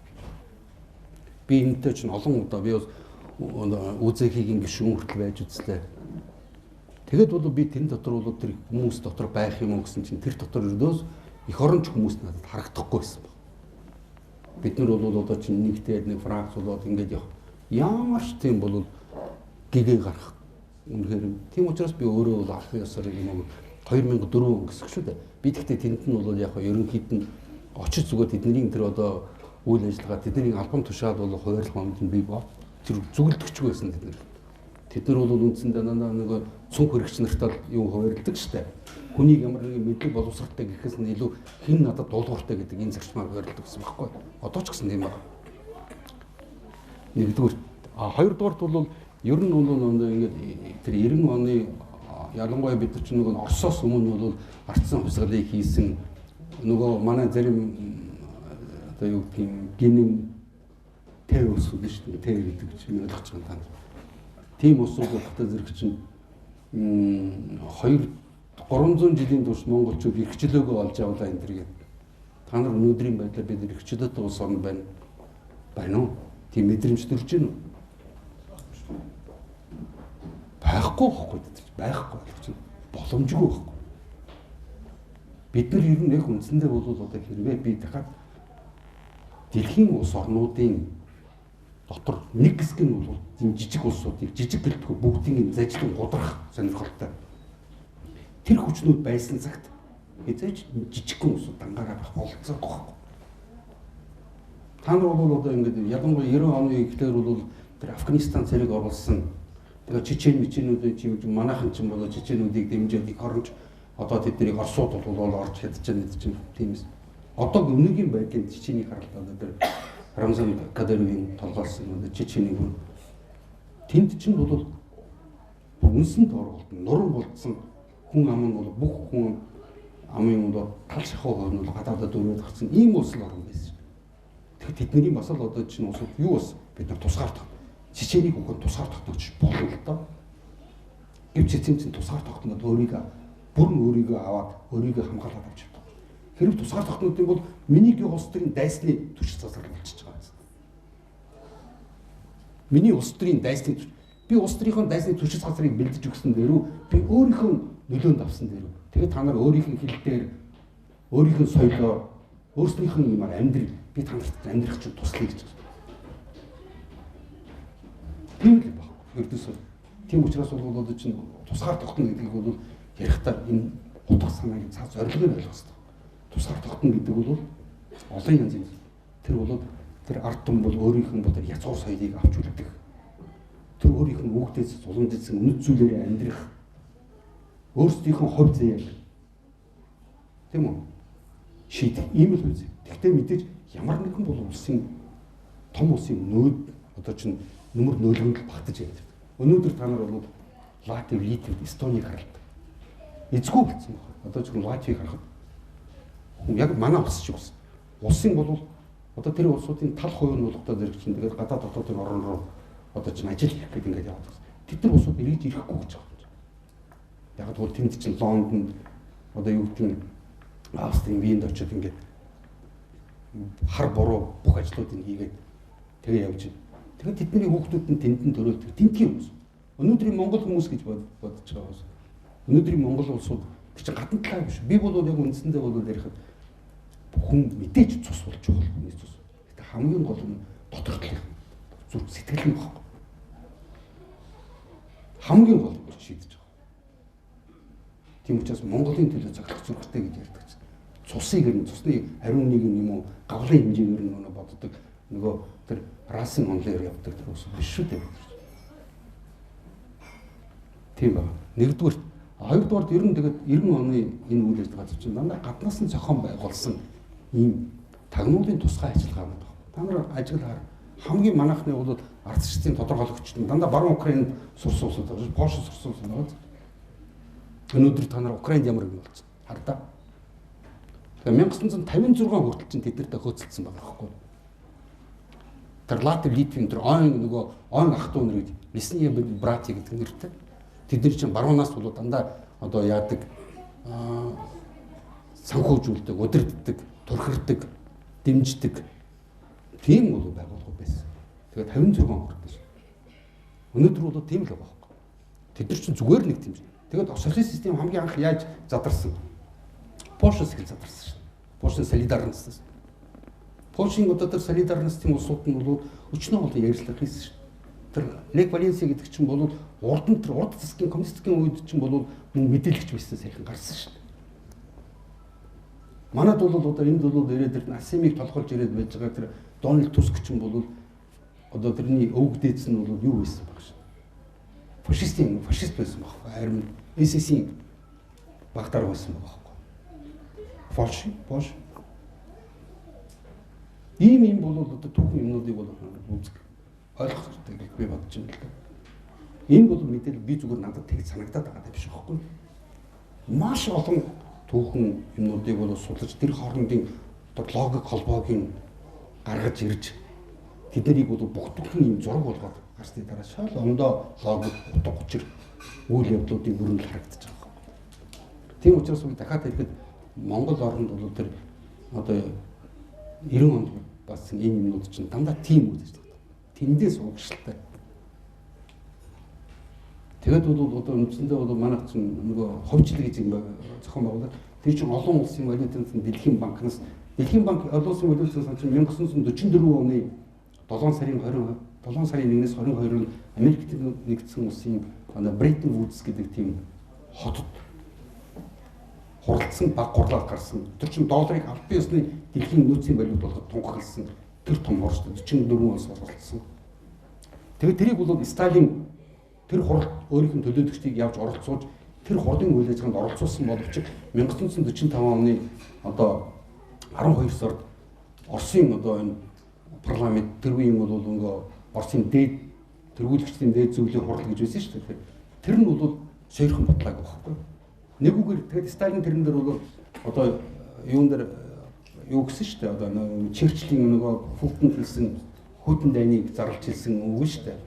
Би энэтэй чинь олон удаа би бас УЗХ-ийн гишүүн хүртэл байж үзлээ. Тэгээд бол би тэн дотор бол тэр хүмүүс дотор байх юм уу гэсэн чинь тэр дотор өрдөөс эх оронч хүмүүс надад харагдахгүй байсан. Бид нар бол одоо чинь нэгтэй нэг фракц болоод ингэж явах. Ямар ч тийм бол гэгээ гарах. Үнэхээр тийм учраас би өөрөө бол албан ёсоор юм 2004 он гэсэн шүү дээ. Би тэгтээ тэнд нь бол яг ерөнхийд нь очиж зүгээр тэдний тэр одоо үйл ажиллагаа тэдний албан тушаал бол хуваарлах юмд нь би тэр зүгэлдэгчгүй байсан тэд нар. Тэд нар бол үндсэндээ нэг цүнх хэрэгч нартай юу хуваарлдаг шүү дээ. Хүнийг ямар нэгэн мэдлэг боловсралтай гэхээс нь илүү хэн надад дуулууртай гэдэг энэ зарчмаар хуваарлдаг гэсэн байхгүй. Одоо ч гэсэн тийм байна. Нэгдүгээр хоёрдугаарт бол ер нь бол ингээд тэр 90 оны ялангуяа бид нар ч нэг Оросоос өмнө бол ардсан хувьсгалыг хийсэн нөгөө манай зарим одоо юу гэдгийг гинэн тэв ус үү шүү дээ. Тэв гэдэг чинь ойлгож байгаа та. Тийм усууд багтаа зэрэг чинь 300 жилийн турш монголчууд эрхчлөөгөө олж авлаа энэ төр гэдэг. Та нар өнөөдрийн байдлаар бид эрхчлөөтэй улс орн байна. Байна уу? Тийм мэдрэмж төрж гин үү? Байхгүй байхгүй байхгүй болчих. Боломжгүй байхгүй. Бид нар ер нь яг үндсэндээ бол одоо хэрвээ би дахиад дэлхийн улс орнуудын дотор нэг хэсэг нь бол энэ жижиг улсуудыг жижиг гэлтгүй бүгдийг зажлан гудрах сонирхолтой. Тэр хүчнүүд байсан цагт эзэж жижигхэн улсууд дангаараа байх болцоогүй байхгүй. Та нар бол одоо ингээд ялангуяа 90 оны ихлээр бол тэр Афганистан цэрэг оруулсан. Тэгээ чеченүүдийн чимж манайхан ч юм бол чеченүүдийг дэмжиж их оронч одоо тэднийг Оросууд бол орж чадчихна гэдэг чинь тиймээс. Одоо өнөөгийн байдлын чеченийг харалтаа тэр Рамзан Кадыровын толгойлсон чеченийг тэнд чинь бол үнсэнд оролдсон, нуран болцсон хүн ам нь бол бүх хүн амын бол тал шахуу нь бол гадаадад өрөөд гарсан ийм улс л орн байсан. Тэгэхээр тэдний бас л одоо чинь улсууд юу бас бид нар тусгаар чеченийг ухад тусгаар тогтоож болно л доо. Гэвч эцэг чинь тусгаар тогтноод өөрийг бүрэн өөрийгөө аваад өөрийгөө хамгаалаад авч явдаг. Хэрэг тусгаар тогтнодын бол миний улс төрийн дайсны түвшин засвар болчихж байгаа юм. Миний улс төрийн дайсны би улс төрийн дайсны түвшин засварыг бэлдэж өгсөн дээрүү би өөрийнхөө нөлөөнд авсан дээрүү. Тэгээд та нар өөрийнхөө хил дээр өөрийнхөө соёлоор өөрсдийнх нь юмар амьдрал би та нарт амьдрах чинь туслая гэж байна. Тийм л баг. Ердөөсөө тийм учраас бол одоо чинь тусгаар тогтно гэдгийг бол ярихдаа энэ утга санааг цаа зорилгоор ойлгох хэрэгтэй. Тусгаар тогтно гэдэг бол олон янзын тэр бол тэр ард түмэн бол өөрийнх нь тэр язгуур соёлыг авч үлдэх. Тэр өөрийнх нь үгдээс зулгандсан үнэт зүйлээр амьдрах. Өөрсдийнх нь хувь зээл. Тийм үү? Шийдэх ийм л үгүй. Тэгвэл мэдээж ямар нэгэн бол улсын том улсын нөөд одоо чинь нөмөр нөөлгөнд багтаж байдаг. Өнөөдөр та нар бол Латви, Литв, Эстоныг харалт. Эзгүй болсон байна. Одоо ч Латвиг харахад яг манай улс шиг ус. Улсын бол одоо тэр улсуудын тал хувийн нуулгатаа зэрэг чинь тэгээд гадаад дотоодын орн руу одоо чинь ажил хийх гэдэг ингээд яваад байна. Тэд нар улсууд эргэж ирэхгүй гэж байгаа юм. Яг бол тэнд чинь Лондонд одоо юу гэдэг нь Австрийн Венд очиод ингээд хар буруу бүх ажлуудыг хийгээд тэгээ явж байна. Тэгэхээр тэдний хүүхдүүд нь тэнд төрөлдөг. Тэнтгийн хүмүүс. Өнөөдрийн Монгол хүмүүс гэж бодож байгаа хүмүүс. Өнөөдрийн Монгол улсууд тэр чинь гадна талаа биш. Би бол яг үндсэндээ бол ярихад хүн мэдээж цус болж байгаа хүний цус. Гэтэ хамгийн гол нь дотор талын зүрх сэтгэл нь багхгүй. Хамгийн гол нь шийдэж байгаа. Тийм учраас Монголын төлөө цаглах зүрхтэй гэж ярьдаг. Цусыг нь цусны ариун нэг юм уу гавлын хэмжээгээр нь боддог. Нөгөө тэр расын онлоор явдаг тэр ус биш шүү дээ. Тийм ба. Нэгдүгээр, хоёрдугаар ер нь тэгээд 90 оны энэ үйл ажиллагаа чинь дандаа гаднаас нь зохион байгуулсан ийм тагнуулын тусгай ажиллагаа байна. Та нар ажиглахаар хамгийн манайхны бол ардчдын тодорхойлогчд нь дандаа баруун Украинд сурсан улсууд байна. Польш сурсан улс байна. Өнөөдөр та нар Украинд ямар юм болсон? Хардаа. Тэгээ 1956 хүртэл чинь тэднэртэй хөөцөлдсөн байгаа байхгүй. Тэр Латви, Литвийн тэр нөгөө ах トゥ нар гэдэг Лесния братья гэдэг нэртэй. Тэд нар чинь баруунаас бол дандаа одоо яадаг санхүүжүүлдэг, удирддаг, турхирдаг, дэмждэг тийм бол байгууллага байсан. Тэгээд 56 хүртэл. Өнөөдөр бол тийм л байгаа байхгүй. Тэд нар чинь зүгээр нэг тийм. Тэгээд социалист систем хамгийн анх яаж задарсан? Польшоос их задарсан шүү. Польшийн солидарность. Польшийн одоо тэр солидарностын улсууд нь бол өчнөө бол ярилцлага хийсэн шүү. Тэр Лех Валенси гэдэг чинь бол урд засгийн коммунистийн үед чинь бол мөн мэдээлэгч байсан сайхан гарсан шүү. Манайд бол одоо энд бол ирээд тэр Асимыг толгойлж ирээд байж байгаа тэр Дональд Туск чинь бол одоо тэрний өвөг дээдс нь бол юу байсан баг шүү. Фашист байсан баг. Харин СС-ийн багтаар байсан баг. Польш ийм бол одоо түүхэн юмнуудыг бол үзэх ойлгох хэрэгтэй гэж би бодож байна л да. Энэ бол мэдээлэл би зүгээр надад тэгж санагдаад байгаа юм биш байхгүй. Маш олон түүхэн юмнуудыг бол судалж тэр хоорондын одоо логик холбоог нь гаргаж ирж тэднийг бол бүх түүхэн юм зураг болгоод гарсны дараа шал ондоо логик утга учир үйл явдлуудын бүрэн харагдаж байгаа. Тийм учраас би дахиад хэлэхэд Монгол орнд бол тэр одоо 90 онд бас энэ юмнууд чинь дандаа тийм үйл ажиллагаа. Тэндээс угшилтай. Тэгээд бол одоо үндсэндээ бол манайх чинь нөгөө ховжил гэж юм зохион байгуулалт. Тэр чинь олон улсын валютын Дэлхийн банкнаас Дэлхийн банк олон улсын валютын сан чинь 1944 оны 7 сарын 1-ээс 22-нд Америкт нэгдсэн улсын Бреттон Вудс гэдэг тийм хотод хуралдсан баг гурлаад гарсан. Тэр чинь долларыг албан ёсны дэлхийн нөөцийн валют болгоод тунхагласан. Тэр том орчт 44 улс оролцсон. Тэгээд тэрийг бол Сталин тэр хурал өөрийнх нь төлөөлөгчдийг явж оролцуулж тэр хурдын үйл ажиллагаанд оролцуулсан боловч 1945 оны одоо 12 сард Оросын одоо энэ парламент тэр үеийн бол нөгөө Оросын дээд тэргүүлэгчдийн дээд зөвлөлийн хурал гэж байсан шүү дээ. Тэр нь бол сойрхон бодлоо байхгүй. Нэгүгээр тэгээд Сталин тэрэн дээр бол одоо юун дээр юу гэсэн шүү дээ. Одоо Черчиллийн нөгөө Фултон хэлсэн хөдөн дайныг зарлж хэлсэн үг шүү дээ.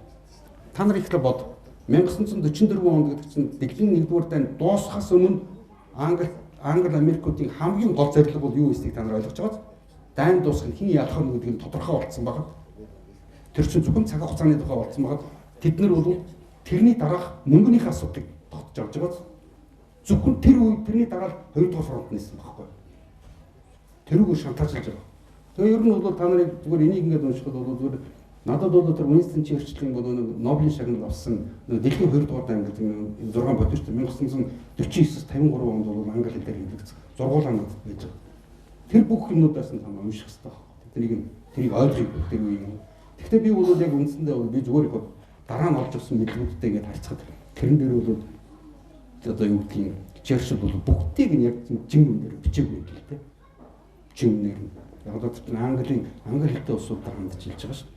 Та нар ихлэ бод 1944 онд гэдэг чинь дэлхийн 1-р дайн дуусахаас өмнө Англи Америкуудын хамгийн гол зорилго бол юу эснийг та нар ойлгож байгаа. Дайн дуусах нь хин яах вэ гэдэг нь тодорхой болсон байгаа. Тэр чинь зөвхөн цаг хугацааны тухай болсон байгаа. Тэд нар бол тэрний дараах мөнгөнийхөө асуудлыг тогтож авч байгаа. Зөвхөн тэр үе тэрний дараа хоёр дахь фронт нээсэн байхгүй. Тэрүүгээр шантажлж байгаа. Тэгээ ер нь бол та нарыг зүгээр энийг ингээд уншихад бол зүгээр надад бол тэр Winston Churchill-ийн бол Нобелийн шагнал авсан дэлхийн 2 дугаар англи 6 бодвол 1949-с 53 онд бол англи хэл дээр хэлэгдсэн. Зургуулаа надад байж байгаа. Тэр бүх юмнуудаас нь тань унших хэрэгтэй байна. Тэрийг ойлгох тэр үе юм. Гэхдээ би бол яг үндсэндээ би зүгээр их дараа нь олж авсан мэдлэгүүдтэй ингээд харьцахад тэрэн дээр бол одоо юу гэдгийг Churchill бол бүгдийг нь яг жин үнээр бичээгүй юм л дээ. Жин үнээр нь. Яг одоо тэр англи хэлтэй улсуудаар хандж хэлж байгаа шүү.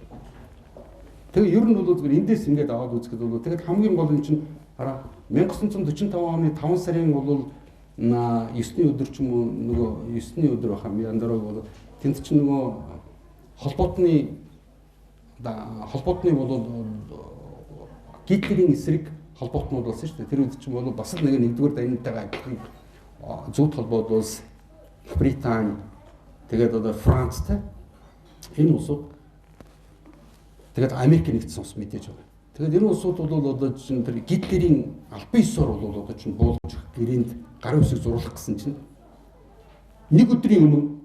Тэгээ ер нь бол зүгээр эндээс ингээд аваад үзэхэд бол тэгээд хамгийн гол юм чинь хараа 1945 оны 5 сарын бол 9-ний өдөр ч юм уу нөгөө 9-ний өдөр баха яндараа бол тэнд чинь нөгөө холбоотны бол Гитлерийн эсрэг холбоотнууд болсон шүү дээ. Тэр үед чинь бол бас л нэгдүгээр дайнтайгаа адилхан зөвхөн холбоод улс Британи тэгээд одоо Францтай энэ улсууд тэгээд Америк нэгдсэн улс мэдээж байгаа. Тэгээд энэ улсууд бол одоо чинь тэр Гитлерийн албан ёсоор бол одоо чинь буулгаж гэрээнд гарын үсэг зуруулах гэсэн чинь нэг өдрийн өмнө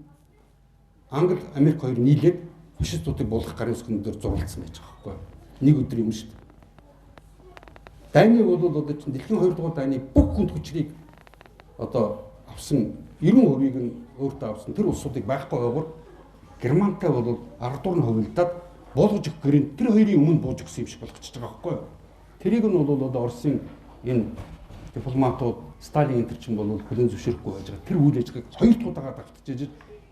Англи, Америк хоёр нийлээд фашистуудыг буулгах гарын үсгэн дээр зурлалцсан байж байгаа байхгүй юу? Нэг өдрийн өмнө шүү дээ. Дайны бол одоо чинь дэлхийн 2 дугаар дайны бүх хүнд хүчрийг одоо авсан 90% нь өөртөө авсан тэр улсуудыг байхгүй байгуур Германтай бол 10 дугаар нь хувилдаад буулгаж өгөх гэрээнд тэр хоёрын өмнө бууж өгсөн юм шиг болгочихж байгаа байхгүй юу? Тэрийг нь бол одоо Оросын энэ дипломатууд Сталин энэ чинь бол хүлээн зөвшөөрөхгүй байж байгаа. Тэр үйл ажиллагааг хоёр дахь удаага давтчихж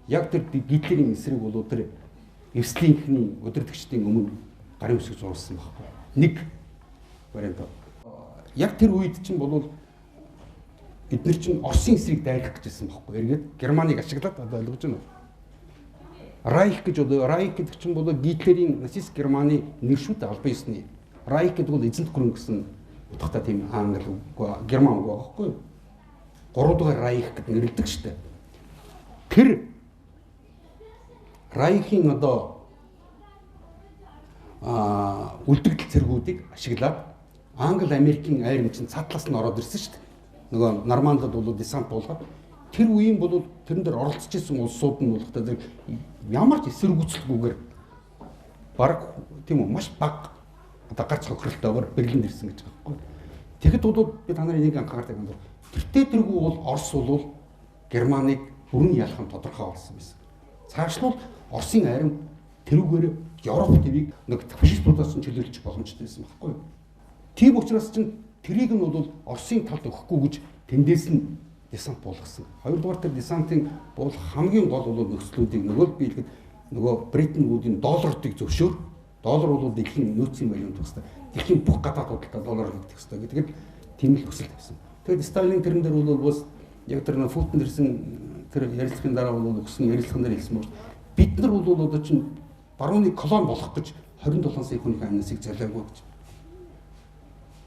яг тэр Гитлерийн эсрэг бол тэр Эвслинхний удирдагчдын өмнө гарын үсэг зурсан байхгүй. Нэг вариант. Яг тэр үед чинь бол эдгээр чинь Оросын эсрэг дайрах гэжсэн байхгүй. Эргээд Германыг ашиглаад одоо ойлгож байна уу? Райх гэж одоо Райх гэдэг чинь бол Гитлерийн нацист Германы нэр шүү дээ албан ёсны. Райх гэдэг бол эзэнт гүрэн гэсэн утгатай тийм англи Герман үг байхгүй юу? 3 дугаар Райх гэдэг нэрлэдэг шүү дээ. Тэр Райхийн одоо үлдэгдэл цэргүүдийг ашиглаад Англи Америкийн айр чинь цаатлаас нь ороод ирсэн шүү дээ. Нөгөө Нормандад бол десант болгоод тэр үеийн бол тэрэн дээр оролцож исэн улсууд нь болох та ямар ч эсэргүүцэлгүйгээр баг тийм үү маш бага одоо гарц хохиролтойгоор Берлинд ирсэн гэж байгаа байхгүй. Тэгэхэд бол би та нарын нэг анхаардаг юм бол тэртээ тэргүй бол Орос бол Германыг бүрэн ялах нь тодорхой болсон байсан. Цааш нь Оросын айрам тэрүүгээр Европ твийг нэг фашистуудаас нь чөлөөлж боломжтой байсан байхгүй юу? Тийм учраас чинь тэрийг нь бол Оросын талд өгөхгүй гэж тэндээс нь десант болгосон. Хоёрдугаар тэр десантын бол хамгийн гол бол нөхцлүүдийг нөгөө би хэлэхэд нөгөө Бритэн үүдийн долларуудыг зөвшөөр. Доллар бол дэлхийн нөөцийн валют төстэй. Дэлхийн бүх гадаад худалдаа доллараар хийгдэх ёстой гэдэг тийм л хүсэл тавьсан. Тэгээд Сталин тэрэн дээр бол бас яг тэр Фултон дэрсэн тэр ярилцлагын дараа бол өгсөн ярилцлагын дээр хэлсэн бол бид нар бол одоо чинь барууны колон болох гэж 27 сая хүний амнасыг залаагүй гэж.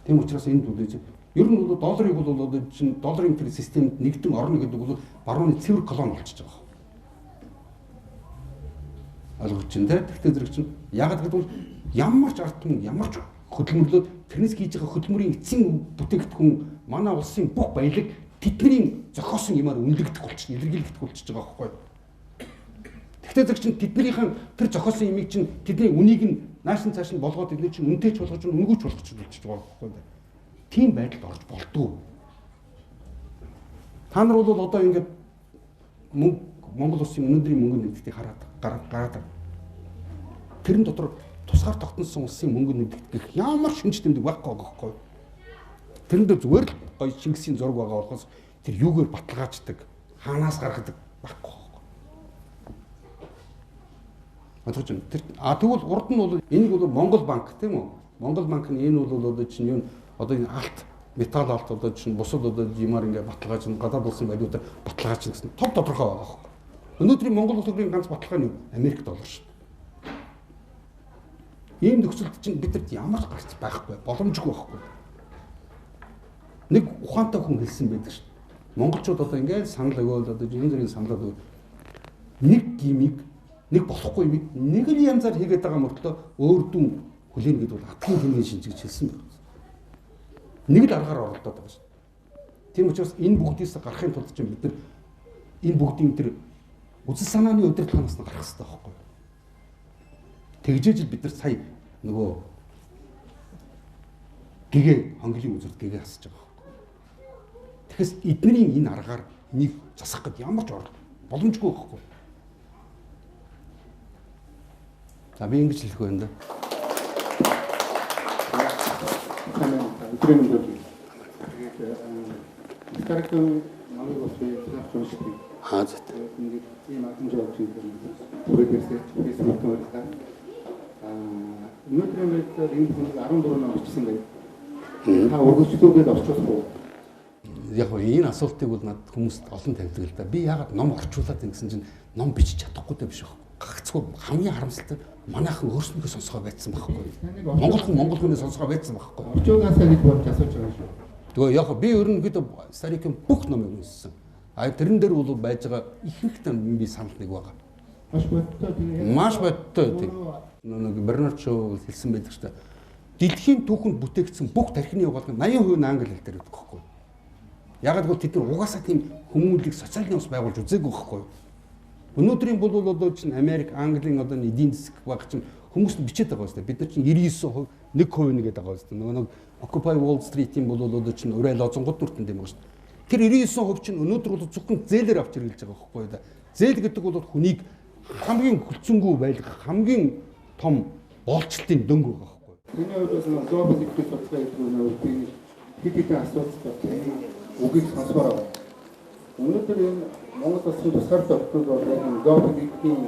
Тийм учраас энд үлээж ер нь бол долларыг бол одоо чинь долларын тэр системд нэгдэн орно гэдэг бол барууны цэвэр колон болчихж байгаа. Ойлгож чинь тэ тэгтээ зэрэг чинь яг гэдэг бол ямар ч ард түмэн ямар ч хөдөлмөрлөд тэрнээс хийж байгаа хөдөлмөрийн эцсийн бүтээгдэхүүн манай улсын бүх баялаг тэдний зохиосон юмар үнэлэгдэх болчихно, илэрхийлэгдэх болчихж байгаа байхгүй юу? Тэгтээ зэрэг чинь тэднийхэн тэр зохиосон юмыг чинь тэдний үнийг нь нааш цааш нь болгоод тэдний чинь үнэтэйч болгож үнгүүч болгож болчихж байгаа байхгүй юу? Тийм байдалд орж болдгоо. Та нар бол одоо ингээд Монгол улсын өнөөдрийн мөнгө нэгдэлтийг гараад тэрэн дотор тусгаар тогтносон улсын мөнгө нэгдэх ямар шинж тэмдэг байхгүй байгаа байхгүй юу? Тэрэн дээр зүгээр л гоё Шингисийн зураг байгаа болохоос тэр юугээр баталгааждаг, хаанаас гаргадаг байхгүй байхгүй. Бодож байна. Тэр тэгвэл урд нь бол энэ бол Монгол банк тийм үү? Монгол банк нь энэ бол одоо чинь юу одоо энэ алт металл алт одоо чинь бусад одоо юмар ингээд баталгааж нь гадаад улсын валютаар баталгааж гэсэн тов тодорхой байгаа байхгүй. Өнөөдрийн Монгол улс төрийн ганц баталгаа нь Америк доллар шүү. Ийм нөхцөлд чинь бидэрт ямар ч гарц байхгүй, боломжгүй байхгүй. Нэг ухаантай хүн хэлсэн байдаг шүү. Монголчууд одоо ингээд санал өгөөл одоо янз бүрийн санал өгөөл нэг гимиг нэг болохгүй юм нэг л янзаар хийгээд байгаа мөртлөө өөр дүн хүлээн гэдэг бол атгын тэмнэн шинжиж хэлсэн байна. Нэг л аргаар оролдоод байгаа шүү. Тийм учраас энэ бүгдээс гарахын тулд чинь бид нар энэ бүгдийн тэр үзэл санааны удирдлагаас нь гарах хэрэгтэй байхгүй юу? Тэгжээж бид нар сая нөгөө гэгээ хонглын үзэлт гэгээ хасж байгаа байхгүй юу? Тэгэхээр эднэрийн энэ аргаар нэг засах гэд ямар ч боломжгүй байхгүй юу? За би ингэж хэлэх байна да. өдрийн өдөр тэгээд старкын намайг өсвэй санахчгүй. За. Ингээд ийм агнж авч ирсэн. Бүрээсээ фэйсбүүкээр өнөөдөр энэ хүн 14 ном бичсэн байх. Та өргөжлүүлээд орчуулахгүй. Яг энэ асуултыг бол надад хүмүүс олон тавьдаг л да. Би яагаад ном орчуулад ингэсэн чинь ном бичиж чадахгүй дээ биш үү? Гагцгүй хамгийн харамсалтай манайхан өөрснийгөө сонсгоо байцсан байхгүй. Монгол хүний сонсгоо байцсан байхгүй. Орчуугаасаа нэг болж асууж байгаа шүү. Тэгээ яг би ерөнхийдөө Старикийн бүх номыг уншсан. А тэрэн дээр бол байж байгаа ихэнх том би санал нэг байгаа. Маш бодтой тийм. Нэг Бернард Шоу хэлсэн байдаг ч та. Дэлхийн түүхэнд бүтээгдсэн бүх тархины явуулга 80% нь англи хэл дээр байдаг байхгүй. Ягаад гэвэл тэд нар угаасаа тийм хүмүүлийг социалын ус байгуулж үзээгүй байхгүй. Өнөөдрийн бол одоо чинь Америк, Английн одоо эдийн засаг баг чинь хүмүүс нь бичээд байгаа шүү дээ. Бид нар чинь 99% 1% нэгээд байгаа шүү дээ. Нөгөө Occupy Wall Street-ийн бол одоо чинь урай лозонгод нүртэн юм байна шүү дээ. Тэр 99% чинь өнөөдөр бол зөвхөн зээлээр авч ирүүлж байгаа байхгүй да. Зээл гэдэг бол хүнийг хамгийн хүлцэнгүй байлгах хамгийн том боолчлтын дөнгө байгаа байхгүй. Миний хувьд бас глобал экономик судалгаа гэдэг нь хэдийгээр асуудалтай үгийг сонсоор байгаа. Өнөөдөр энэ Монгол улсын тусгаар тогтнол бол яг глобал экономикийн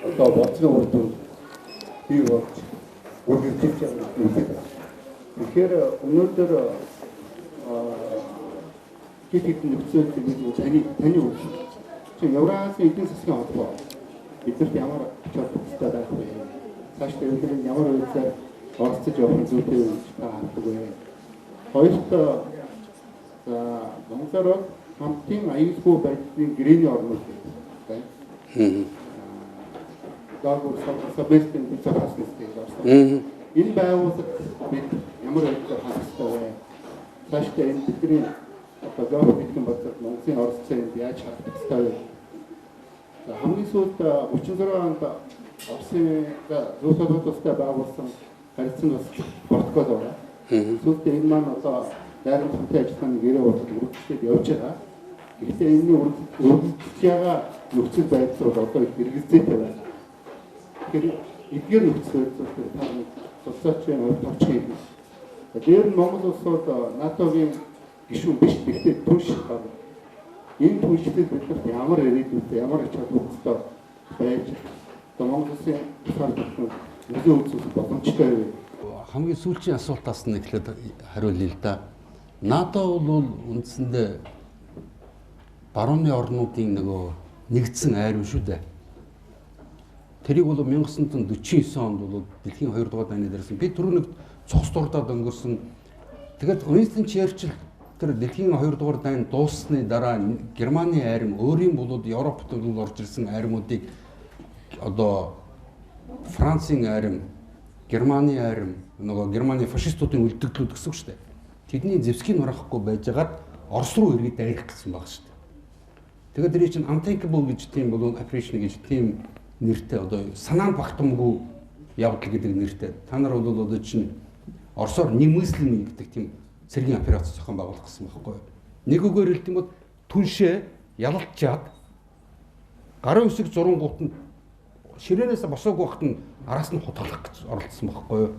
одоо бодлогын үр дүн бий болж үргэлжлэж байгаа. Тэгэхээр өнөөдөр хэдийгээр нөхцөл таны үйл чинь Евразийн эдийн засгийн холбоо бидэрт ямар чөлөөтэй байх вэ? Цаашдаа өнөөдөр ямар үйлсээр оролцож явах зүйтэй гэж таардаг вэ? Хоёрт Монголоор хамтын аюулгүй байдлын гэрээний орнууд байна. Дагуур сабэстэн бичээс гэсэн. Энэ байгууллага бид ямар байдлаар хангалттай вэ? Цаашдаа энэ бидний одоо глобал экономик бодлого Монголын оролцоог яаж хангах ёстой вэ? Хамгийн сүүлд 36 онд Оросын зүүн солиотой байгуулсан харилцан бас протокол байна. Сүүлдээ энэ маань одоо дайрын хамтын ажиллагааны гэрээ болоод үргэлжлээд явж байгаа. Гэхдээ энэний үргэлжлэж байгаа нөхцөл байдал бол одоо их хэрэгцээтэй байна. Тэгэхээр эдгээр нөхцөл байдлыг та социалчийн хувьд товч хийх. Дээр нь Монгол улс бол НАТОгийн гишүүн биш гэхдээ түнш байна. Энэ түншлэл биднэрт ямар ирээдүйтэй ямар ач холбогдолтой байж одоо Монгол улсын тусгаар тогтнол нөлөө үзүүлэх боломжтой вэ? Хамгийн сүүлийн асуултаас нь эхлээд хариулъя л да. НАТО бол үндсэндээ барууны орнуудын нөгөө нэгдсэн айр шүү дээ. Тэрийг бол 1949 онд бол дэлхийн 2 дугаар дайны дээрсэн би түрүү нэг цогц дурдаад өнгөрсөн. Тэгээд Уинстон Черчилль тэр дэлхийн 2 дугаар дайн дууссаны дараа Германы айрам өөрийн болоод Европт бол орж ирсэн айрмуудыг одоо Францын айрам, Германы айрам нөгөө Германы фашистуудын үлдэгдлүүд гэсэн үг шүү дээ. Тэдний зэвсгийг нурахгүй байжгаад Орос руу иргэд дайрах гэсэн баг шүү дээ. Тэгээд тэр чинь unthinkable гэж тийм болон appreciation гэж тийм нэртэй одоо санаанд багтамгүй явдал гэдэг нэртэй. Та нар бол одоо чинь Оросоор немыслимый гэдэг тийм цэргийн операц зохион байгуулах гэсэн байхгүй юу? Нэг үгээр хэлбэл түншээ ялалчаад гарын үсэг зурангуут нь ширээнээс босоогүй байхад нь араас нь хутгалах гэж оролцсон байхгүй юу?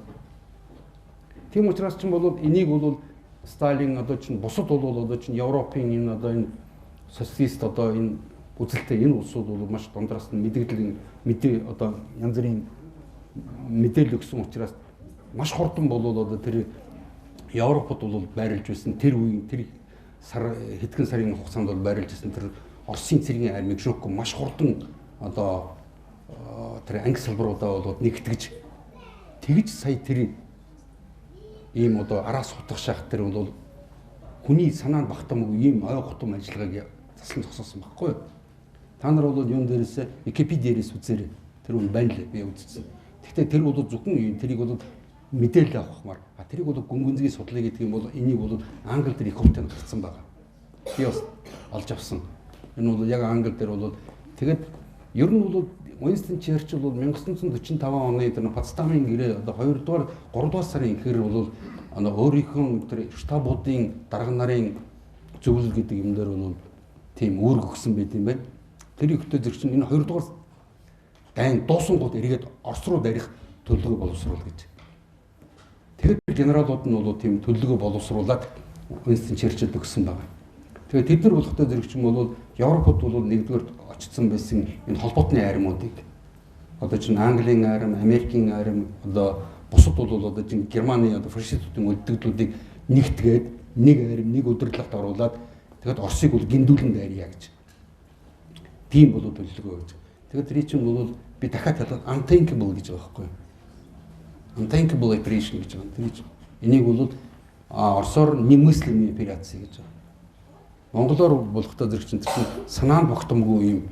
Тийм учраас чинь бол энийг бол Сталин одоо чинь бусад бол одоо чинь Европын энэ одоо энэ социалист одоо энэ үзэлтэй энэ улсууд бол маш дундраас нь мэдээ одоо янз бүрийн мэдээлэл өгсөн учраас маш хурдан болол одоо тэр Европод бол байрлаж байсан тэр үеийн тэр сар хэдхэн сарын хугацаанд бол байрлаж байсан тэр Оросын цэргийн армийг шүүхгүй маш хурдан одоо тэр анги салбаруудаа бол нэгтгэж тэгж сая тэр ийм одоо араас хутгах шах тэр бол хүний санаанд багтамгүй ийм ой гутам ажиллагааг заслан зогсоосон байхгүй юу? Та нар бол юун дээрээс Википедиа дээрээс үзээрэй. Тэр үн байна лээ би үзсэн. Гэхдээ тэр бол зөвхөн тэрийг бол мэдээлэл авахмаар. Тэрийг бол гүнгэнзгийн судлаа гэдэг юм бол энийг бол англи дээр их хурдан гарсан байгаа. Би бас олж авсан. Энэ бол яг англи дээр бол тэгээд ер нь бол Winston Churchill бол 1945 оны тэр Потсдамын гэрээ одоо 2 дугаар 3 дугаар сарын ихэр бол өөрийнхөө тэр штабуудын дарга нарын зөвлөл гэдэг юм дээр бол тийм үүрэг өгсөн байт юм байна. Тэр ихтэй зэрэг чинь энэ 2 дугаар дайн дуусангууд эргээд Орос руу барих төлөвлөгөө боловсруулах гэж. Тэгэхээр генералууд нь бол тийм төлөвлөгөө боловсруулад Winston Churchill өгсөн байна. Тэгээд тэд нар болохтой зэрэг чинь бол Европод бол нэгдүгээр очсон байсан энэ холбоотны айрамуудыг одоо чинь Английн айрам, Америкийн айрам одоо бусад бол одоо чинь Германы одоо фашистуудын үлдэгдлүүдийг нэгтгээд нэг айрам нэг өдөрлөгт оруулаад тэгээд Оросыг бол гиндүүлэн дайрья гэж. Тийм бол төлөвлөгөө гэж. Тэгээд тэр чинь бол би дахиад хэлээд unthinkable гэж байгаа байхгүй юу? Unthinkable operation гэж байгаа. Тэр чинь энийг бол Оросоор немыслимые операции гэж байгаа. Монголоор болохтой зэрэг чинь санаанд багтамгүй юм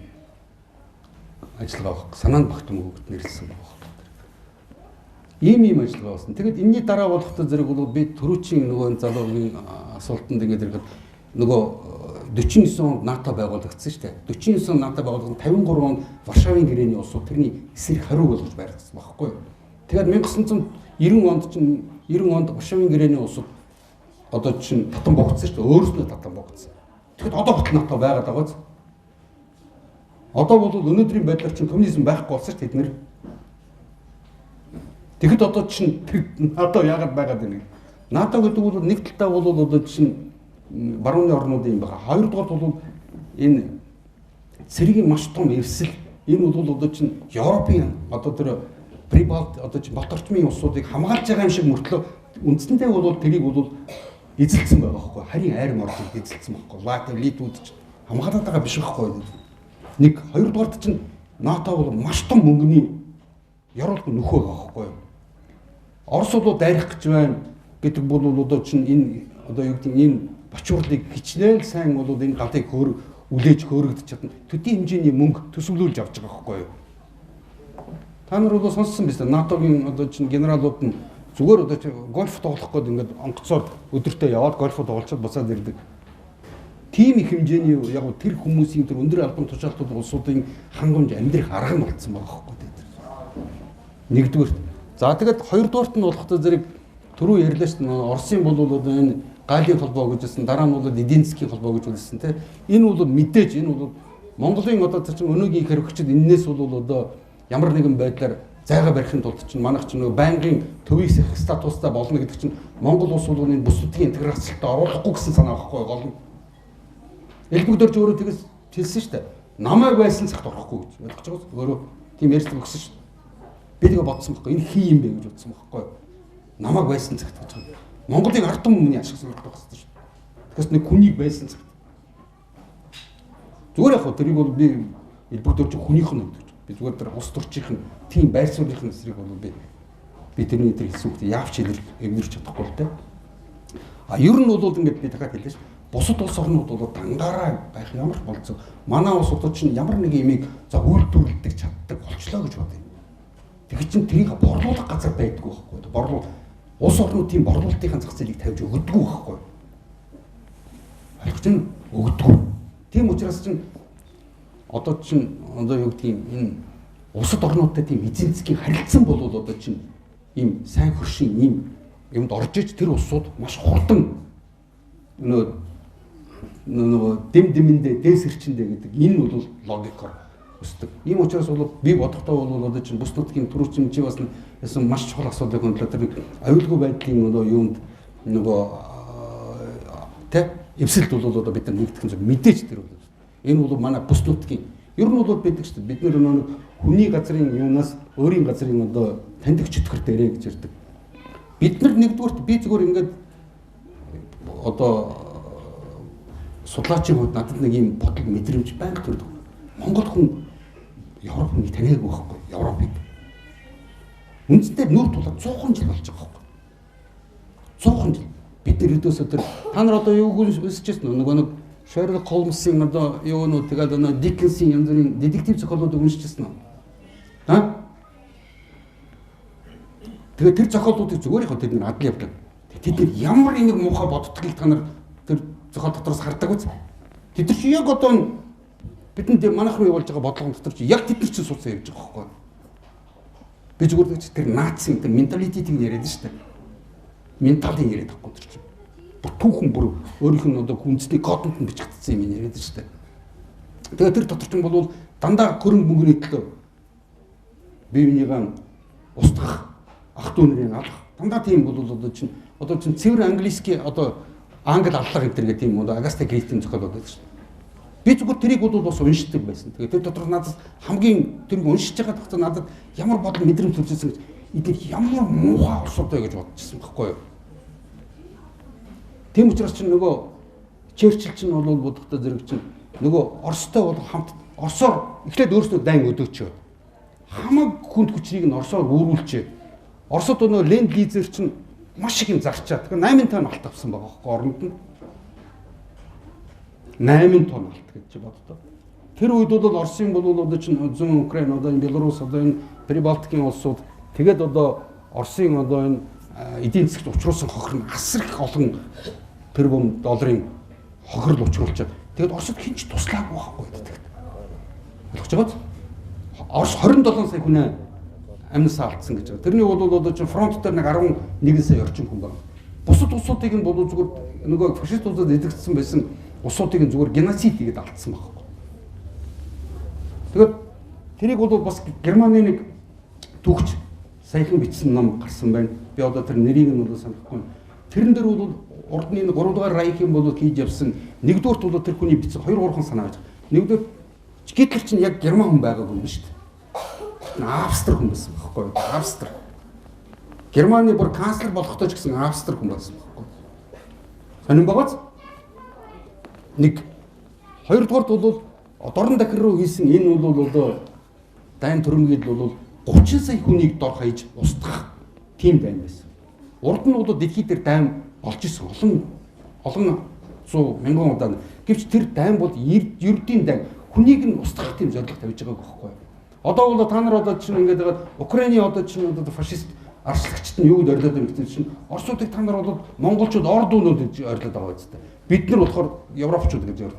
ажиллагаа баг. Санаанд багтамгүй гэд нэрлсэн баг. Ийм ажиллагаа болсон. Тэгэд энэний дараа болохтой зэрэг бол би төрүүчийн нөгөө залуугийн асуултанд ингээд ирэхэд нөгөө 49 онд НАТО байгуулагдсан шүү дээ. 49 онд НАТО байгуулагдсан 53 онд Варшавын гэрээний улсууд тэрний эсрэг хариу болгож байгуулсан байхгүй юу? Тэгээд 1990 онд чинь 90 онд Варшавын гэрээний улсууд одоо чинь татан богдсон шүү дээ. Өөрснөө татан богдсон. Тэгэхэд одоо бот НАТО байгаад байгаа биз? Одоо бол өнөөдрийн байдлаар чинь коммунизм байхгүй болсон шүү дээ тэд нэр. Тэгэхэд одоо чинь НАТО яагаад байгаад байна? НАТО гэдэг бол нэг талдаа бол одоо чинь барууны орнуудын юм байгаа. Хоёрдугаар бол энэ цэргийн маш том эвсэл. Энэ бол одоо чинь Европын одоо тэр Прибалт одоо чинь Балт орчмын улсуудыг хамгаалж байгаа юм шиг мөртлөө үндсэндээ бол тэрийг бол эзэлсэн байгаа байхгүй. Харин айрам орж эзэлсэн байхгүй. Латв, Литвүүд чинь хамгаалаад байгаа биш байхгүй. Нэг хоёрдугаарт чинь НАТО бол маш том мөнгөний Европ нөхөө байгаа байхгүй. Орос бол дайрах гэж байна гэдэг бол одоо чинь энэ одоо юу гэдэг энэ бочуурлыг хичнээн сайн бол энэ гадыг үлээж хөөрөгдөж чадна. Төдий хэмжээний мөнгө төсвөлүүлж авч байгаа байхгүй юу? Та нар бол сонссон биз дээ. НАТОгийн одоо чинь генералууд нь зүгээр одоо гольф тоглох гээд ингээд онгоцоор өдөртөө яваад гольф тоглолцоод буцаад ирдэг. Тийм их хэмжээний яг тэр хүмүүсийн тэр өндөр албан тушаалтууд улсуудын хангамж амьдрах арга нь болцсон байгаа байхгүй юу? Нэгдүгээр. За тэгээд хоёрдугаарт нь болохтой зэрэг түрүү ярьлаа шүү дээ. Оросын бол одоо энэ Галийн холбоо гэж хэлсэн, дараа нь бол эдийн засгийн холбоо гэж хэлсэн тийм. Энэ бол мэдээж энэ бол Монголын одоо чинь өнөөгийн их хэрэгчид энээс бол одоо ямар нэгэн байдлаар зайгаа барихын тулд чинь манайх чинь нөгөө байнгын төвийн статустай болно гэдэг чинь Монгол улс бол энэ бүсдийн интеграцлалд оруулахгүй гэсэн санаа байхгүй гол нь. Элбэгдэрж өөрөө тэгээс хэлсэн шүү дээ. Намайг байсан цагт орохгүй гэж ойлгож байгаа. Өөрөө тийм ярьдаг өгсөн шүү дээ. Би тэгээ бодсон байхгүй. Энэ хий юм бэ гэж бодсон байхгүй. Намайг байсан цагт гэж байгаа. Монголын ард түмний ашиг сонирхох гэсэн шүү дээ. Тэгээс нэг хүнийг байсан цагт. Зүгээр яг хөө тэрийг бол би элбэгдэрж хүнийх нь гэдэг. Би зүгээр тэр ус төрчийнх нь тийм байр сууриахын эсрэг бол би тэрний тэр хэлсэн үг яавч эвнэрч чадахгүй л дээ. Ер нь бол ингээд би дахиад хэлээ ш. Бусад улс орнууд бол дангаараа байх ямар болцоо. Манай улсууд чинь ямар нэг юмыг за үйлдвэрлэдэг чаддаг болчлоо гэж бодъё. Тэгэхээр чин тэрийг борлуулах газар байдгүй байхгүй. Борлуул улс орнууд тийм борлуулалтын зах зээлийг тавьж өгдөггүй байхгүй. Ойлгож байна уу? Өгдөггүй. Тийм учраас чин одоо чин одоо юу гэдгийг энэ улсад орнуудтай тийм эзэн засгийн харилцан бол одоо чин ийм сайн хөршин ийм юмд орж иж тэр улсууд маш хурдан нөгөө дэм-дэмэндээ дээсэрчэндээ гэдэг энэ бол логикоор өсдөг. Ийм учраас бол би бодохдоо бол одоо чин бүс нутгийн төрүүчийн чи бас ясан маш чухал асуудлыг хөндлөө тэр аюулгүй байдлын одоо юунд нөгөө тэ эвсэлт бол одоо бид нар нэгтгэх зүйл мэдээж тэр бол энэ бол манай бүс нутгийн ер нь бол байдаг шүү дээ. Бид нар нэг хүний газрын юунаас өөрийн газрын одоо таньдаг чөтгөр дээрээ гэж ярьдаг. Бид нар нэгдүгürt би зүгээр ингээд одоо судлаачийн хувьд надад нэг юм бодол мэдрэмж байнга төрдөг. Монгол хүн Европыг таниагүй байхгүй. Европыг. Үндсэндээ нүүр тулаад 100 жил болж байгаа байхгүй. 100 жил. Бид бид нар өдөөсөө тэр та нар одоо юу хүсэж байна нөгөө нэг Sherlock Holmes-ийн одоо юунууд тэгээд одоо Dickens-ийн янз бүрийн детектив зохиолуудыг уншиж байна уу? Аа? Тэгээд тэр зохиолуудыг зүгээр яг тэд нар адал явдаг. Тэд нар ямар нэг муухай боддгийг та нар тэр зохиол дотроос хардаг үз. Тэд нар чи яг одоо бидэнд манайх руу явуулж байгаа бодлого дотор чи яг тэд нар чинь суудсан явж байгаа байхгүй. Би зүгээр л тэр нацийн тэр менталитетийг яриад шүү дээ. Менталын яриад байхгүй тэр чинь. Түүхэн бүр өөрийнх нь одоо хүнсний кодонд нь бичигдсэн юм яриад шүү дээ. Тэгээд тэр дотор чинь бол дандаа хөрөнгө мөнгөний төлөө бие бинийгаа устгах, ах дүү нарын алах. Дандаа тийм бол одоо чинь цэвэр англиски одоо англи аллах гэдэг нэг тийм одоо Агаста Кристийн зохиол байдаг шүү дээ. Би зүгээр тэрийг бол бас уншдаг байсан. Тэгээд тэр дотор надад хамгийн тэрийг уншиж байгаа тогтоо надад ямар бодол мэдрэмж төржсэн гэж эдгээр ямар муухай орсоотой гэж бодчихсон байхгүй юу. Тийм учраас чинь нөгөө Черчилль чинь бол бодохдоо зэрэг чинь нөгөө Оростой бол хамт Оросоор эхлээд өөрсдөө дайн өдөөчөө. Хамаг хүнд хүчнийг нь Оросоор үүрүүлчээ. Оросод нөгөө ленд лизер чинь маш их юм зарчаа. Тэгэхээр 8 тонн алт авсан байгаа байхгүй оронд нь. 8 тонн алт гэж боддоо. Тэр үед бол Оросын бол одоо чинь зүүн Украин одоо энэ Беларусь одоо энэ Прибалтикийн улсууд тэгээд одоо Оросын одоо энэ эдийн засагт учруулсан хохир нь асар их олон тэрбум долларын хохирол учруулчаад тэгээд Оросд хинч туслаагүй байхгүй гэдэг. Ойлгож байгааз? Орос 27 сая хүн амьсаа алдсан гэж байгаа. Тэрний бол одоо чинь фронт дээр нэг 11 сая орчим хүн байна. Бусад улсуудыг нь бол зүгээр нөгөө фашист улсууд эзэгдсэн байсан улсуудыг нь зүгээр геноцид хийгээд алдсан байхгүй. Тэгээд тэрийг бол бас Германы нэг түүхч саяхан бичсэн ном гарсан байна. Би одоо тэр нэрийг нь бол санахгүй. Тэрэн дээр бол урдны 3 дугаар Райхийн бол хийж явсан нэгдүгээрт бол тэр хүний бичсэн 2 3хан санаа байж. Нэгдүгээр Гитлер чинь яг герман хүн байгаагүй юм шүү дээ. Австри хүн байсан байхгүй юу? Австри. Германы бүр канцлер болохтой ч гэсэн австри хүн байсан байхгүй юу? Сонин байгааз? Нэг хоёрдугаарт бол дорн дахир руу хийсэн энэ бол одоо дайн төрөмгийд бол 30 сая хүнийг дор хаяж устгах тийм дайн байсан. Урд нь бол дэлхийд дээр дайн болж исэн олон 100 мянган удаа. Гэвч тэр дайн бол ердийн дайн хүнийг нь устгах тийм зорилго тавьж байгааг байхгүй. Одоо бол та нар одоо чинь ингээд байгаа Украины одоо чинь одоо фашист арчлагчд нь юуд орилоод байна гэсэн чинь Оросуудыг та нар бол монголчууд орд үнүүд гэж орилоод байгаа үстэй. Бид нар болохоор европчууд гэж орд.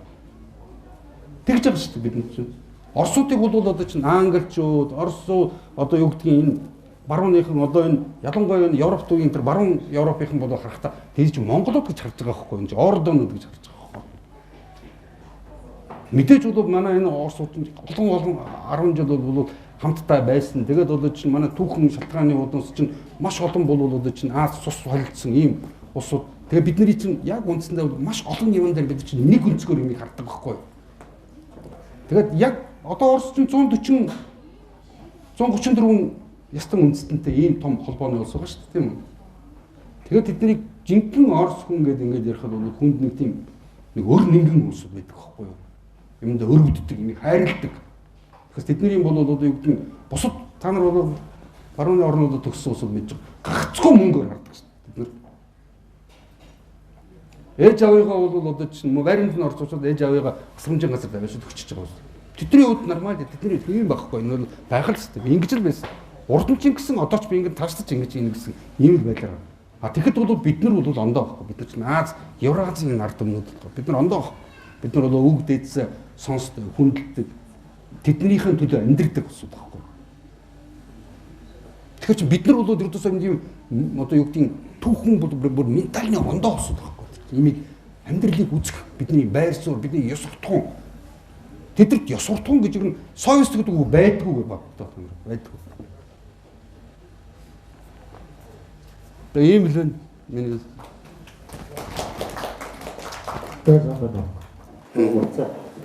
Тэгж байгаа шүү дээ бид нар чинь. Оросуудыг бол одоо чинь англичууд, Оросууд одоо юу гэдгийг энэ барууныхан одоо энэ ялангуяа энэ Европт үеийн тэр баруун Европынхан бол харахтаа тэр чинь монголууд гэж харж байгаа байхгүй энэ орд үнүүд гэж харж байгаа. Мэдээж бол манай энэ Оросууд олон 10 жил бол хамтдаа байсан. Тэгээд одоо чинь манай түүхэн шалтгааны удаас чинь маш олон бол одоо чинь Аз цус холилдсон ийм улсууд. Тэгээд бидний чинь яг үндсэндээ маш олон юм дээр бид чинь нэг өнцгөр юмыг хардаг байхгүй. Тэгээд яг одоо Орос чинь 134 ястан үндэстэнтэй ийм том холбооны улс байгаа шүү дээ тийм үү. Тэгээд тэднийг жинхэнэ Орос хүн гэдэг ингээд ярихад бол хүнд нэг тийм нэг өр нэгэн улсууд байдаг байхгүй юу. Юмд өрөвддөг, юмыг хайрладаг. Because тэдний юм бол одоо юу гэдэг нь бусад та нар бол барууны орнуудад төгссөн улсууд мэдж байгаа. Гагцгүй мөнгөөр хардаг шүү дээ. Бид нар ээж аваагаа бол одоо чинь баримт нь орцуулаад ээж аваагаа асрамжийн газар тавиад өгчөж байгаа юм. Тэдний үед нормал тэдний тийм байхгүй. Энэ бол байх л шүү дээ. Ингэж л байсан. Урд нь ч ингэсэн одоо ч би ингэ таашдаж ингэж ийн гэсэн ийм л байлаа. А тэгэхэд бол бид нар бол ондоо байхгүй. Бид нар чинь Аз, Евразийн ард өмнөд байхгүй. Бид нар ондоо байхгүй. Бид нар бол үг дээдсээ сонсдог, хүндэлдэг. Тэднийхэн төлөө амьдрдаг усуд байхгүй. Тэгэхээр чи бид нар бол ердөөсөө юм одоо юу гэдгийг түүхэн бүр ментальны ондоо усуд байхгүй. Имийг амьдралыг үзэх бидний байр суурь, бидний ёс суртахуун. Тэдэрт ёс суртахуун гэж юм совест гэдэг үг байдгүй гэж боддог юм байдгүй. Тэгээ ийм л миний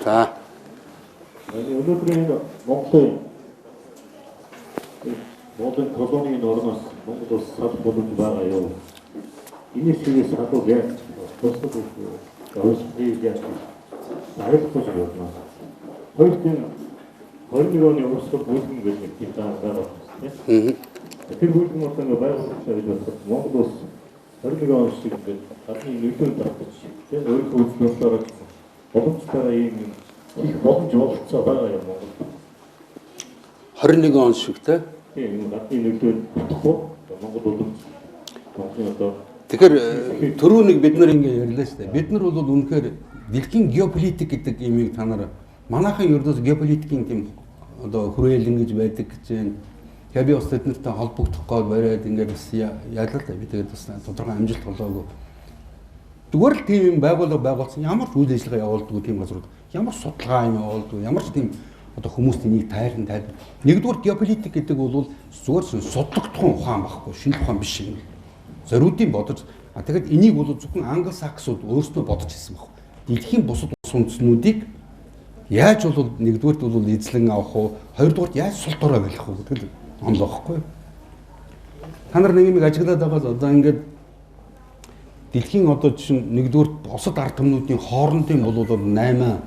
За. Өнөөдрийн Монголын колонийн орноос Монгол улс салах боломж байгаа юу? Энэс чигээс салах яг тусдаг өөрсдөө яаж ойлгох юм бэ? Хоёрын 21 оны Оросд бүлгэн гэж нэг тийм байгаа байна. Тэр бүлгэн одоо байгуулагдсан гэж бодоход Монгол улс 21 он шиг ингээд гадны нөлөө давтаж тийм өөрийнхөө үзлөөрөө боломжтой ийм их боломж олгоцоо байгаа юм Монгол. 21 он шиг те. Тийм гадны нөлөө тогтохгүй Монгол боломж Монголын одоо Тэгэхээр түрүү нэг бид нар ингэ ярьлаа шүү дээ. Бид нар бол үнэхээр дэлхийн геополитик гэдэг имийг та нар манайхан ердөөс геополитикийн тийм одоо хүрээлэн гэж байдаг гэж байна. Тэгээ би бас тэднэртэй холбогдох гол бариад ингээд бас яалаа л би тэгээд бас тодорхой амжилт болоогүй. Зүгээр л тийм юм байгуулсан ямар ч үйл ажиллагаа явуулдаг тийм газрууд ямар судалгаа юм явуулдаг ямар ч тийм одоо хүмүүсийн нэг тайлан. Нэгдүгээр геополитик гэдэг бол зүгээр судлагдсан ухаан байхгүй шинэ ухаан биш юм. Зориудын бодож тэгээд энийг бол зөвхөн англосаксууд өөрснөө бодож ирсэн баг. Дэлхийн бусад улс үндэстнүүдийг яаж бол нэгдүгээрт бол эзлэн авах уу, хоёрдугаарт яаж сул дорой байх уу гэдэг л онол байхгүй. Та нар нэг юм ажиглаад байгаа одоо ингээд дэлхийн одоо чинь нэгдүгээрт бусад ард түмнүүдийн хоорондын бол 8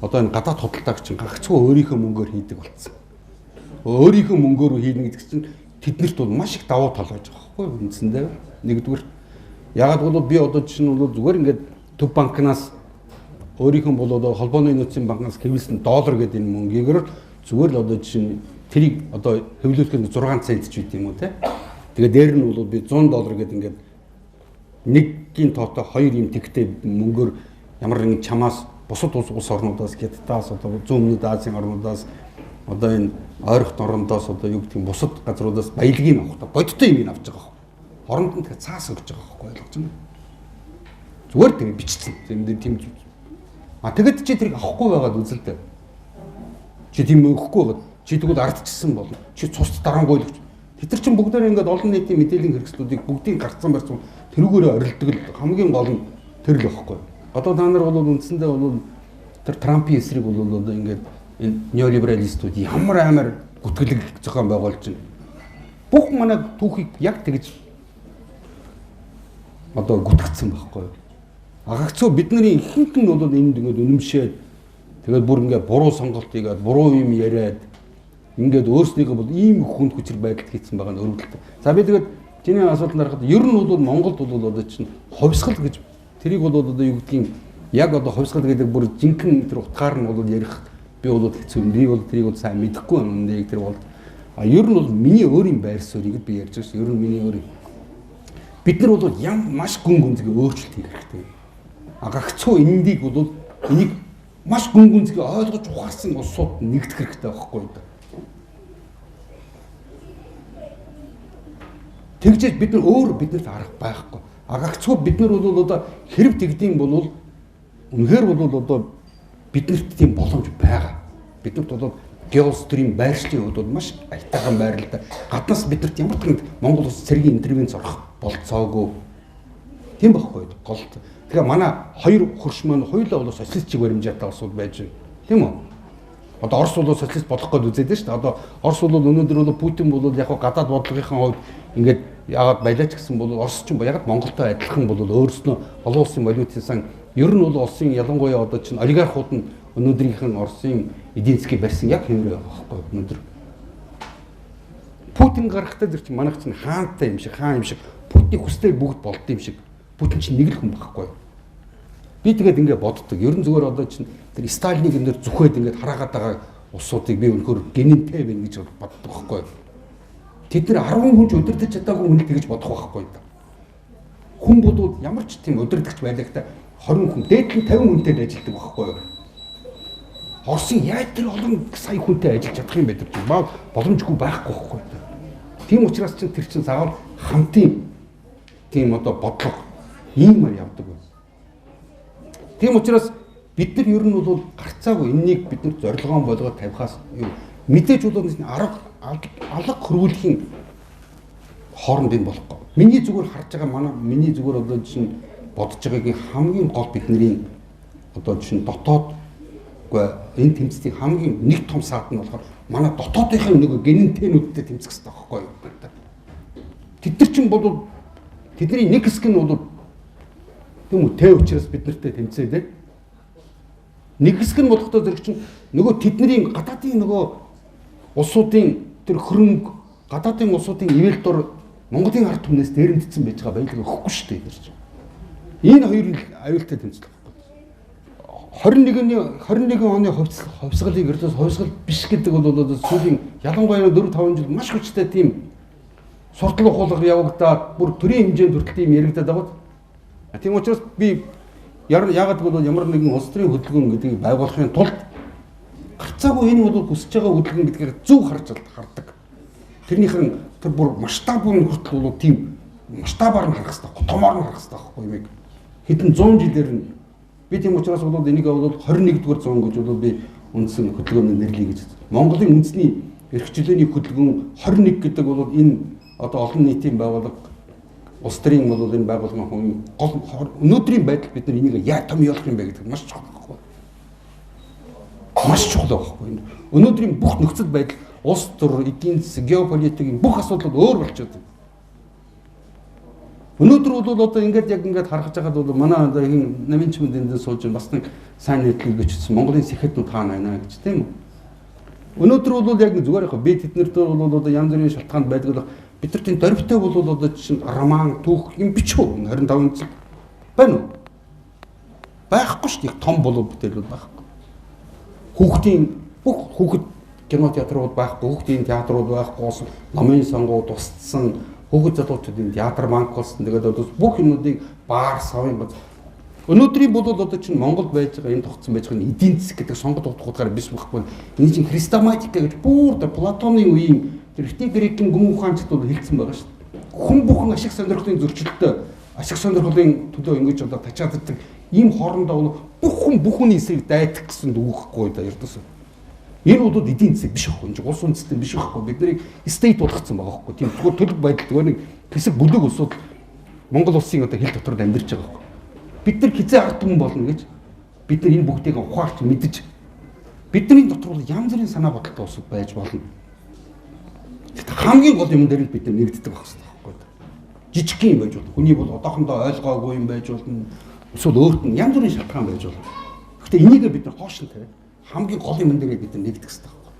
одоо энэ гадаад худалдаач чинь гагцгүй өөрийнхөө мөнгөөр хийдэг болсон. Өөрийнхөө мөнгөөр хийнэ гэдэг чинь тэднэрт бол маш их давуу тал байж байгаа байхгүй үндсэндээ. Нэгдүгээр ягаад бол би одоо чинь бол зүгээр ингээд төв банкнаас өөрийнх нь бол одоо холбооны нөөцийн банкнаас хэвлэсэн доллар гэдэг энэ мөнгөөр зүгээр л одоо чинь тэрийг одоо хэвлүүлэхэд 6 цент ч үт юм уу те. Тэгээ дээр нь бол би $100 гэдэг ингээд нэггийн тоотой 2 юм тэгтэй мөнгөөр ямар нэгэн чамаас бусад улс орнуудаас Хятадаас одоо зүүн өмнөд Азийн орнуудаас одоо энэ ойрхон орондоос одоо юу гэдэг юм бусад газруудаас баялагийг авах та бодиттой юм авч байгаа. Хоронд нь тэгээ цаас өгч байгаа байхгүй ойлгож байна. Зүгээр тэгээ бичсэн. Тийм тэгэд чи тэрийг авахгүй байгаад үзэлтэй. Чи тийм өгөхгүй байгаад чи тэгвэл ардчилсан болно. Чи цусд дарангуйлагч. Тэд нар чинь бүгдээр ингээд олон нийтийн мэдээллийн хэрэгслүүдийг бүгдийг гарцсан барьсан тэрүүгээрээ орилдог л хамгийн гол нь тэр л байхгүй. Одоо та нар бол үндсэндээ бол тэр Трампын эсрэг бол одоо ингээд энэ неолибералистууд ямар амар гүтгэлэг зохион байгуулж байна. Бүх манай түүхийг яг тэгж одоо гүтгэцсэн байхгүй. Агацуу бидний ихэнх нь бол энд ингээд үнэмшээд тэгээд бүр ингээд буруу сонголт хийгээд буруу юм яриад ингээд өөрсдийгөө бол ийм хүнд хүчээр байдалд хийцэн байгаа нь өрөвдөлтөө. За би тэгээд чиний асуултанд харахад ер нь бол Монголд бол одоо чинь ховсгал гэж тэрийг бол одоо юу гэдгийг яг одоо ховсгал гэдэг бүр жинхэнэ тэр утгаар нь бол ярих би бол хэцүү юм. Би бол тэрийг бол сайн мэдэхгүй юм. Нэг тэр бол ер нь бол миний өөрийн байр суурийг би ярьж байгаа шүү. Ер нь миний өөрийн бид нар бол маш гүн гүнзгий өөрчлөлт хийх хэрэгтэй. Агацуу эндийг бол энийг маш гүн гүнзгий ойлгож ухаарсан улсууд нэгдэх хэрэгтэй байхгүй юу? Тэгжээж бид нар өөр биднэрт арга байхгүй. Агацуу бид нар бол одоо хэрэг тэгдэм бол үнэхээр бол одоо биднэрт тийм боломж байгаа. Биднэрт бол геострим байршлын хувьд маш аятайхан байр л да. Гаднаас биднэрт ямар ч Монгол улс цэргийн интервенц орох болцоогүй. Тийм байхгүй гол. Тэгэхээр манай хоёр хөрш маань хоёулаа бол социалистчиг баримжаатай улсууд байж байна. Тийм үү? Одоо Орос бол социалист болох гээд үзээд байна шүү дээ. Одоо Орос бол өнөөдөр бол Путин бол яг гадаад бодлогынхаа хувьд ингээд яагаад байлаач гэсэн бол Орос ч яг Монголтой адилхан бол өөрснөө олон улсын валютын сан ер нь бол улсын ялангуяа одоо чинь олигархууд нь өнөөдрийнх нь Оросын эдийн засгийг барьсан яг хэвээр байгаа байхгүй өнөөдөр. Путин гарахтаа зэрэг чинь манайх чинь хаантай юм шиг хаан юм шиг Путиний хүстэй бүгд болд юм шиг Путин чинь нэг л хүн байхгүй. Би тэгээд ингээд боддог. Ер нь зүгээр одоо чинь тэр Сталинийг энэ зүхээд ингээд хараагаад байгаа улсуудыг би өнөхөр генэнтэй байна гэж боддог байхгүй. Тэд нар 10 хүн ч удирдах чадаагүй хүн л тэгж бодох байхгүй да. Хүн бодвол ямар ч тийм удирдахч байлагтай 20 хүн дээд нь 50 хүнтэй ажилладаг байхгүй. Оросын яаж тэр олон сая хүнтэй ажиллаж чадах юм бэ тэр чинь боломжгүй байхгүй байхгүй. Тийм учраас чинь тэр чинь заавал хамтын тийм одоо бодлого иймэр явдаг байна. Тийм учраас бид нар ер нь бол гарцаагүй энэнийг бид нар зорилгоон болгоод тавихаас мэдээж бол алга хөрвүүлэхийн хооронд энэ болохгүй. Миний зүгээр харж байгаа миний зүгээр одоо чинь бодож байгаагийн хамгийн гол бидний одоо чинь дотоод энэ тэмцлийн хамгийн нэг том саад нь болохоор манай дотоодынхын нэг генентэнүүдтэй тэмцэх хэрэгтэй байхгүй юу? Тэд нар чинь бол тэдний нэг хэсэг нь бол тийм үү тэ учраас бид нартэй тэмцээ дээ. Нэг хэсэг нь болохдоо зэрэг чинь нөгөө тэдний гадаадын нөгөө улсуудын тэр хөрөнгө гадаадын улсуудын ивэл дор Монголын ард түмнээс дээрэмдсэн байж байгаа баялаг өгөхгүй шүү дээ гэж. Энэ хоёрын аюултай тэмцэл байхгүй. 21 оны хувьсгалыг ердөөс хувьсгал биш гэдэг бол сүүлийн ялангуяа 4-5 жил маш хүчтэй тийм суртал ухуулга явагдаад бүр төрийн хэмжээнд хүртэл тийм яригдаад байгаа. Тийм учраас би яагаад гэвэл ямар нэгэн улс төрийн хөдөлгөөн гэдгийг байгуулахын тулд гарцаагүй энэ бол хүсэж байгаа хөдөлгөөн гэдгээр зөв хардаг. Тэрнийхэн тэр бүр масштабын хүртэл бол тийм масштабаар нь харах хэрэгтэй, томоор нь харах хэрэгтэй байхгүй юм. Хэдэн 100 жилээр нь би тийм учраас бол энийг бол 21-р зуун гэж бол би үндсэн хөдөлгөөнд нэрлэе гэж. Монголын үндэсний эрх чөлөөний хөдөлгөөн 21 гэдэг бол энэ одоо олон нийтийн байгууллага улс төрийн бол энэ байгууллагын гол өнөөдрийн байдал бид нар энийг яа том явуулах юм бэ гэдэг маш чухал байхгүй. Маш чухал байхгүй. Өнөөдрийн бүх нөхцөл байдал улс төр, эдийн засаг, геополитикийн бүх асуудал өөр болчиход байна. Өнөөдөр бол одоо ингээд харахж байгаад бол манай одоо энэ намын чимэнд энд сууж бас нэг сайн нийтлүүлэгчсэн Монголын сэхэтнүүд хаана байна гэж тийм үү. Өнөөдөр бол яг зүгээр яг би тэднэрт бол одоо янз бүрийн шалтгаанд байдаг л бид нар тийм дөрвтэй бол одоо чинь роман түүх юм бичүү 25 инч байна уу? Байхгүй шүү дээ. Том болов бүтээл бол байхгүй. Хүүхдийн бүх хүүхэд кино театрууд байхгүй, хүүхдийн театрууд байхгүй, номын сонгууд тусдсан, хүүхэд залуучуудын театр банк болсон. Тэгээд одоо бүх юмнуудыг баар савын баз. Өнөөдрийн бол одоо чинь Монголд байж байгаа энэ тогтсон байж байгаа эдийн засаг гэдэг сонгод утгуудаар биш байхгүй. Энэ чинь христоматика гэж бүр Платоны үеийн тэрхтний грекийн гүн ухаанчд бол хэлсэн байгаа шүү дээ. Хүн бүхэн ашиг сонирхлын зөрчилтөд ашиг сонирхлын төлөө ингэж одоо тачааддаг ийм хоорондоо бол бүх хүн бүхний эсрэг дайдах гэсэн дүүхгүй да ердөөсөө. Энэ бол эдийн засаг биш байхгүй. Энэ улс үндэстэн биш байхгүй. Бид нарыг стейт болгоцсон байгаа байхгүй. Тийм зөвхөн төлөв байдал зүгээр нэг хэсэг бүлэг улсууд Монгол улсын одоо хил доторд амьдарч байгаа байхгүй. Бид нар хизээ ард түмэн болно гэж бид нар энэ бүгдийг ухаарч мэдж бидний дотор бол янз бүрийн санаа бодолтой улсууд байж болно. Хамгийн гол юм дээр л бид нар нэгддэг байх хэрэгтэй байхгүй. Жижиг юм байж болно. Хүний бол одоохондоо ойлгоогүй юм байж болно. Эсвэл өөрт нь янз бүрийн шалтгаан байж болно. Гэхдээ энийг бид нар хоош нь тавиад хамгийн гол юм дээр бид нар нэгдэх хэрэгтэй байхгүй.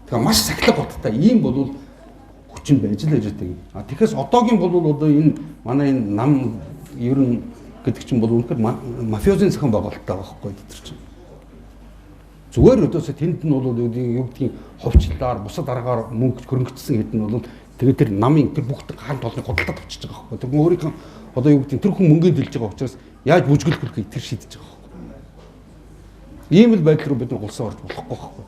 Тэгэхээр маш сахилга бодтой ийм бол хүчин байж л яждаг. Тэгэхээр одоогийн бол одоо энэ манай энэ нам ер нь гэдэг чинь бол үнэхээр мафиозын зохион байгуулалттай байгаа байхгүй тэр чинь. Зүгээр өдөөсөө тэнд нь бол юу гэдгийг ховчлаар бусад аргаар мөнгө хөрөнгөцсөн хэд нь бол тэгээд тэр намын тэр бүх хаан толны худалдаад авчиж байгаа байхгүй. Тэр өөрийнх нь одоо юу гэдгийг тэр хүн мөнгөнд дэлж байгаа учраас яаж бүжгэлэх хөрхийг тэр шийдэж байгаа байхгүй. Ийм л байдал руу бид нар улсаа орж болохгүй байхгүй.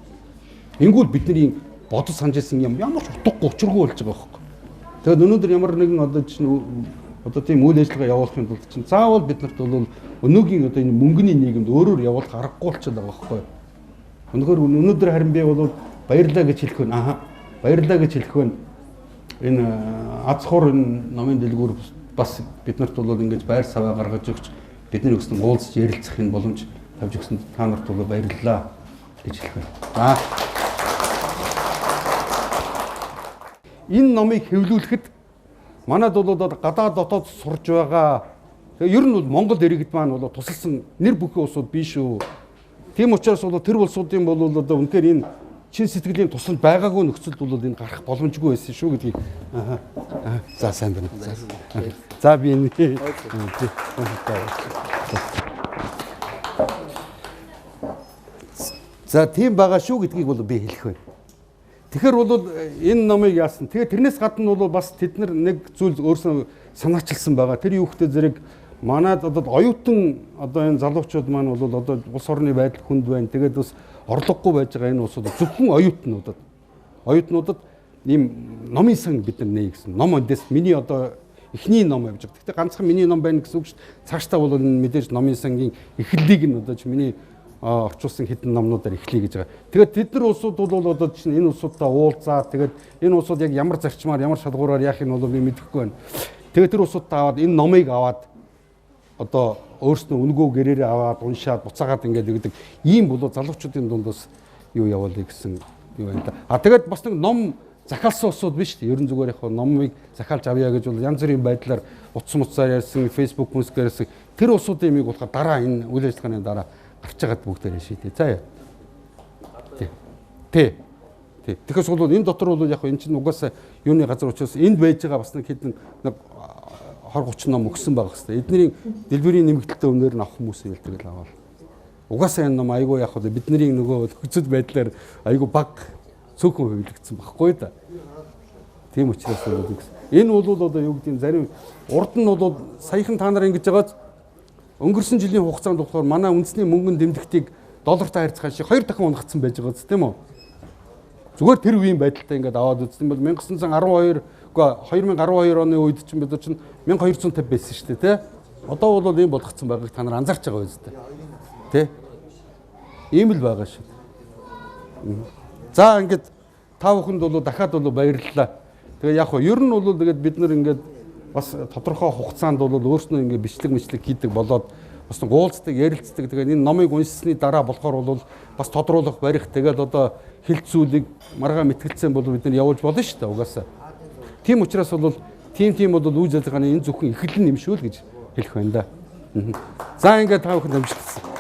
Ингүүл бидний бодож санаж ирсэн юм ямар ч утгагүй учиргүй болж байгаа байхгүй. Тэгээд өнөөдөр ямар нэгэн одоо чинь одоо тийм үйл ажиллагаа явуулахын тулд чинь заавал биднэрт бол өнөөгийн одоо энэ мөнгөний нийгэмд өөрөөр явуулах аргагүй болчиход байгаа байхгүй. Өнөөдөр харин би бол баярлалаа гэж хэлэх байна. Баярлалаа гэж хэлэх байна. Энэ аз хор энэ номын дэлгүүр бас биднэрт бол ингэж байр саваа гаргаж өгч бидний өснө уулзч ярилцах энэ боломж тавьж өгсөн та нарт бол баярлалаа гэж хэлэх байна. Энэ номыг хэвлүүлэхэд манайд бол гадаад дотоод сурж байгаа. Тэгээ ер нь бол Монгол иргэд маань бол тусалсан нэр бүхий улсууд биш үү. Тийм учраас бол тэр улсуудын бол одоо үнэхээр энэ чин сэтгэлийн тусалж байгаагүй нөхцөл бол энэ гарах боломжгүй байсан шүү гэдгийг. За сайн байна. За би энэ за тийм байгаа шүү гэдгийг бол би хэлэх байна. Тэгэхээр бол энэ номыг яасан. Тэгээ тэрнээс гадна бол бас тэд нар нэг зүйл өөрсдөө санаачилсан байгаа. Тэр юу хөтэ зэрэг манайд одоо оюутан одоо энэ залуучууд маань бол одоо улс орны байдал хүнд байна. Тэгээд бас орлогогүй байж байгаа энэ улсууд зөвхөн оюутнуудад ийм номын сан бид нар нээ гэсэн. Ном эндээс миний одоо эхний ном явж байгаа. Гэхдээ ганцхан миний ном байна гэсэн үг шүү дээ. Цаашдаа бол энэ мэдээж номын сангийн эхлэлийг нь одоо ч миний орчуулсан хэдэн номнуудаар эхлэе гэж байгаа. Тэгээд тэд нар улсууд бол одоо чинь энэ улсуудаа уулзаад тэгээд энэ улсууд яг ямар зарчмаар ямар шалгуураар яах нь бол би мэдэхгүй байна. Тэгээд тэр улсуудаа аваад энэ номыг аваад одоо өөрснөө үнгөө гэрээрээ аваад уншаад буцаагаад ингээд гэдэг ийм бол залуучуудын дундаас юу явуулъя гэсэн юу байна да. Тэгээд бас нэг ном захиалсан улсууд биш үү? Ерөн зүгээр яг номыг захиалж авъя гэж бол янз бүрийн байдлаар утас муцаар ярьсан, Facebook хүмүүсээр ярьсан. Тэр улсуудын юмыг болохоор дараа энэ үйл ажиллагааны дараа гарч байгаад бүгдээрээ шийдээ. За яа. Тий. Тий. Тэгэхээр бол энэ дотор бол яг энэ чинь угаасаа юуны газар учраас энд байж байгаа бас нэг хэдэн нэг 20-30 ном өгсөн байгаа хэвээр. Эдний дэлбэрийн нэмэгдэлтэй өмнөр нь авах хүмүүс ийл тэгэл аваад. Угаасаа энэ ном айгүй яг хөө бидний нөгөө хөцөд байдлаар айгүй баг цөөхөн хөвлөгдсөн баггүй да. Тийм учраас бол энэ бол одоо юу гэдэг нь зарим урд нь бол саяхан та нар ингэж байгаад өнгөрсөн жилийн хугацаанд болохоор манай үндэсний мөнгөнд дэмжигтийг доллартай харьцах шиг 2 дахин унагцсан байж байгаа зү тийм үү? Зүгээр тэр үеийн байдалтай ингээд аваад үзсэн бол 1912 2012 оны үед чинь бид чинь 1250 байсан шүү дээ тий. Одоо бол ийм болгоцсон байгааг та нар анзаарч байгаа биз дээ. Тий. Ийм л байгаа шүү. За ингээд та бүхэнд бол дахиад бол баярлалаа. Тэгээ яг хөө ер нь бол тэгээд бид нар ингээд бас тодорхой хугацаанд бол өөрснөө ингээд бичлэг хийдэг болоод бас гуулцдаг, ярилцдаг. Тэгээд энэ номыг уншсны дараа болохоор бол бас тодруулах, барих тэгээд одоо хилцүүлэг маргаа мэтгэлцэн бол бид нар явуулж болно шүү дээ угаасаа. Тийм учраас бол тийм бол үйл ажиллагааны энэ зөвхөн эхлэл нэмшүүл гэж хэлэх байна да. За ингээд та бүхэнд амжилт хүсье.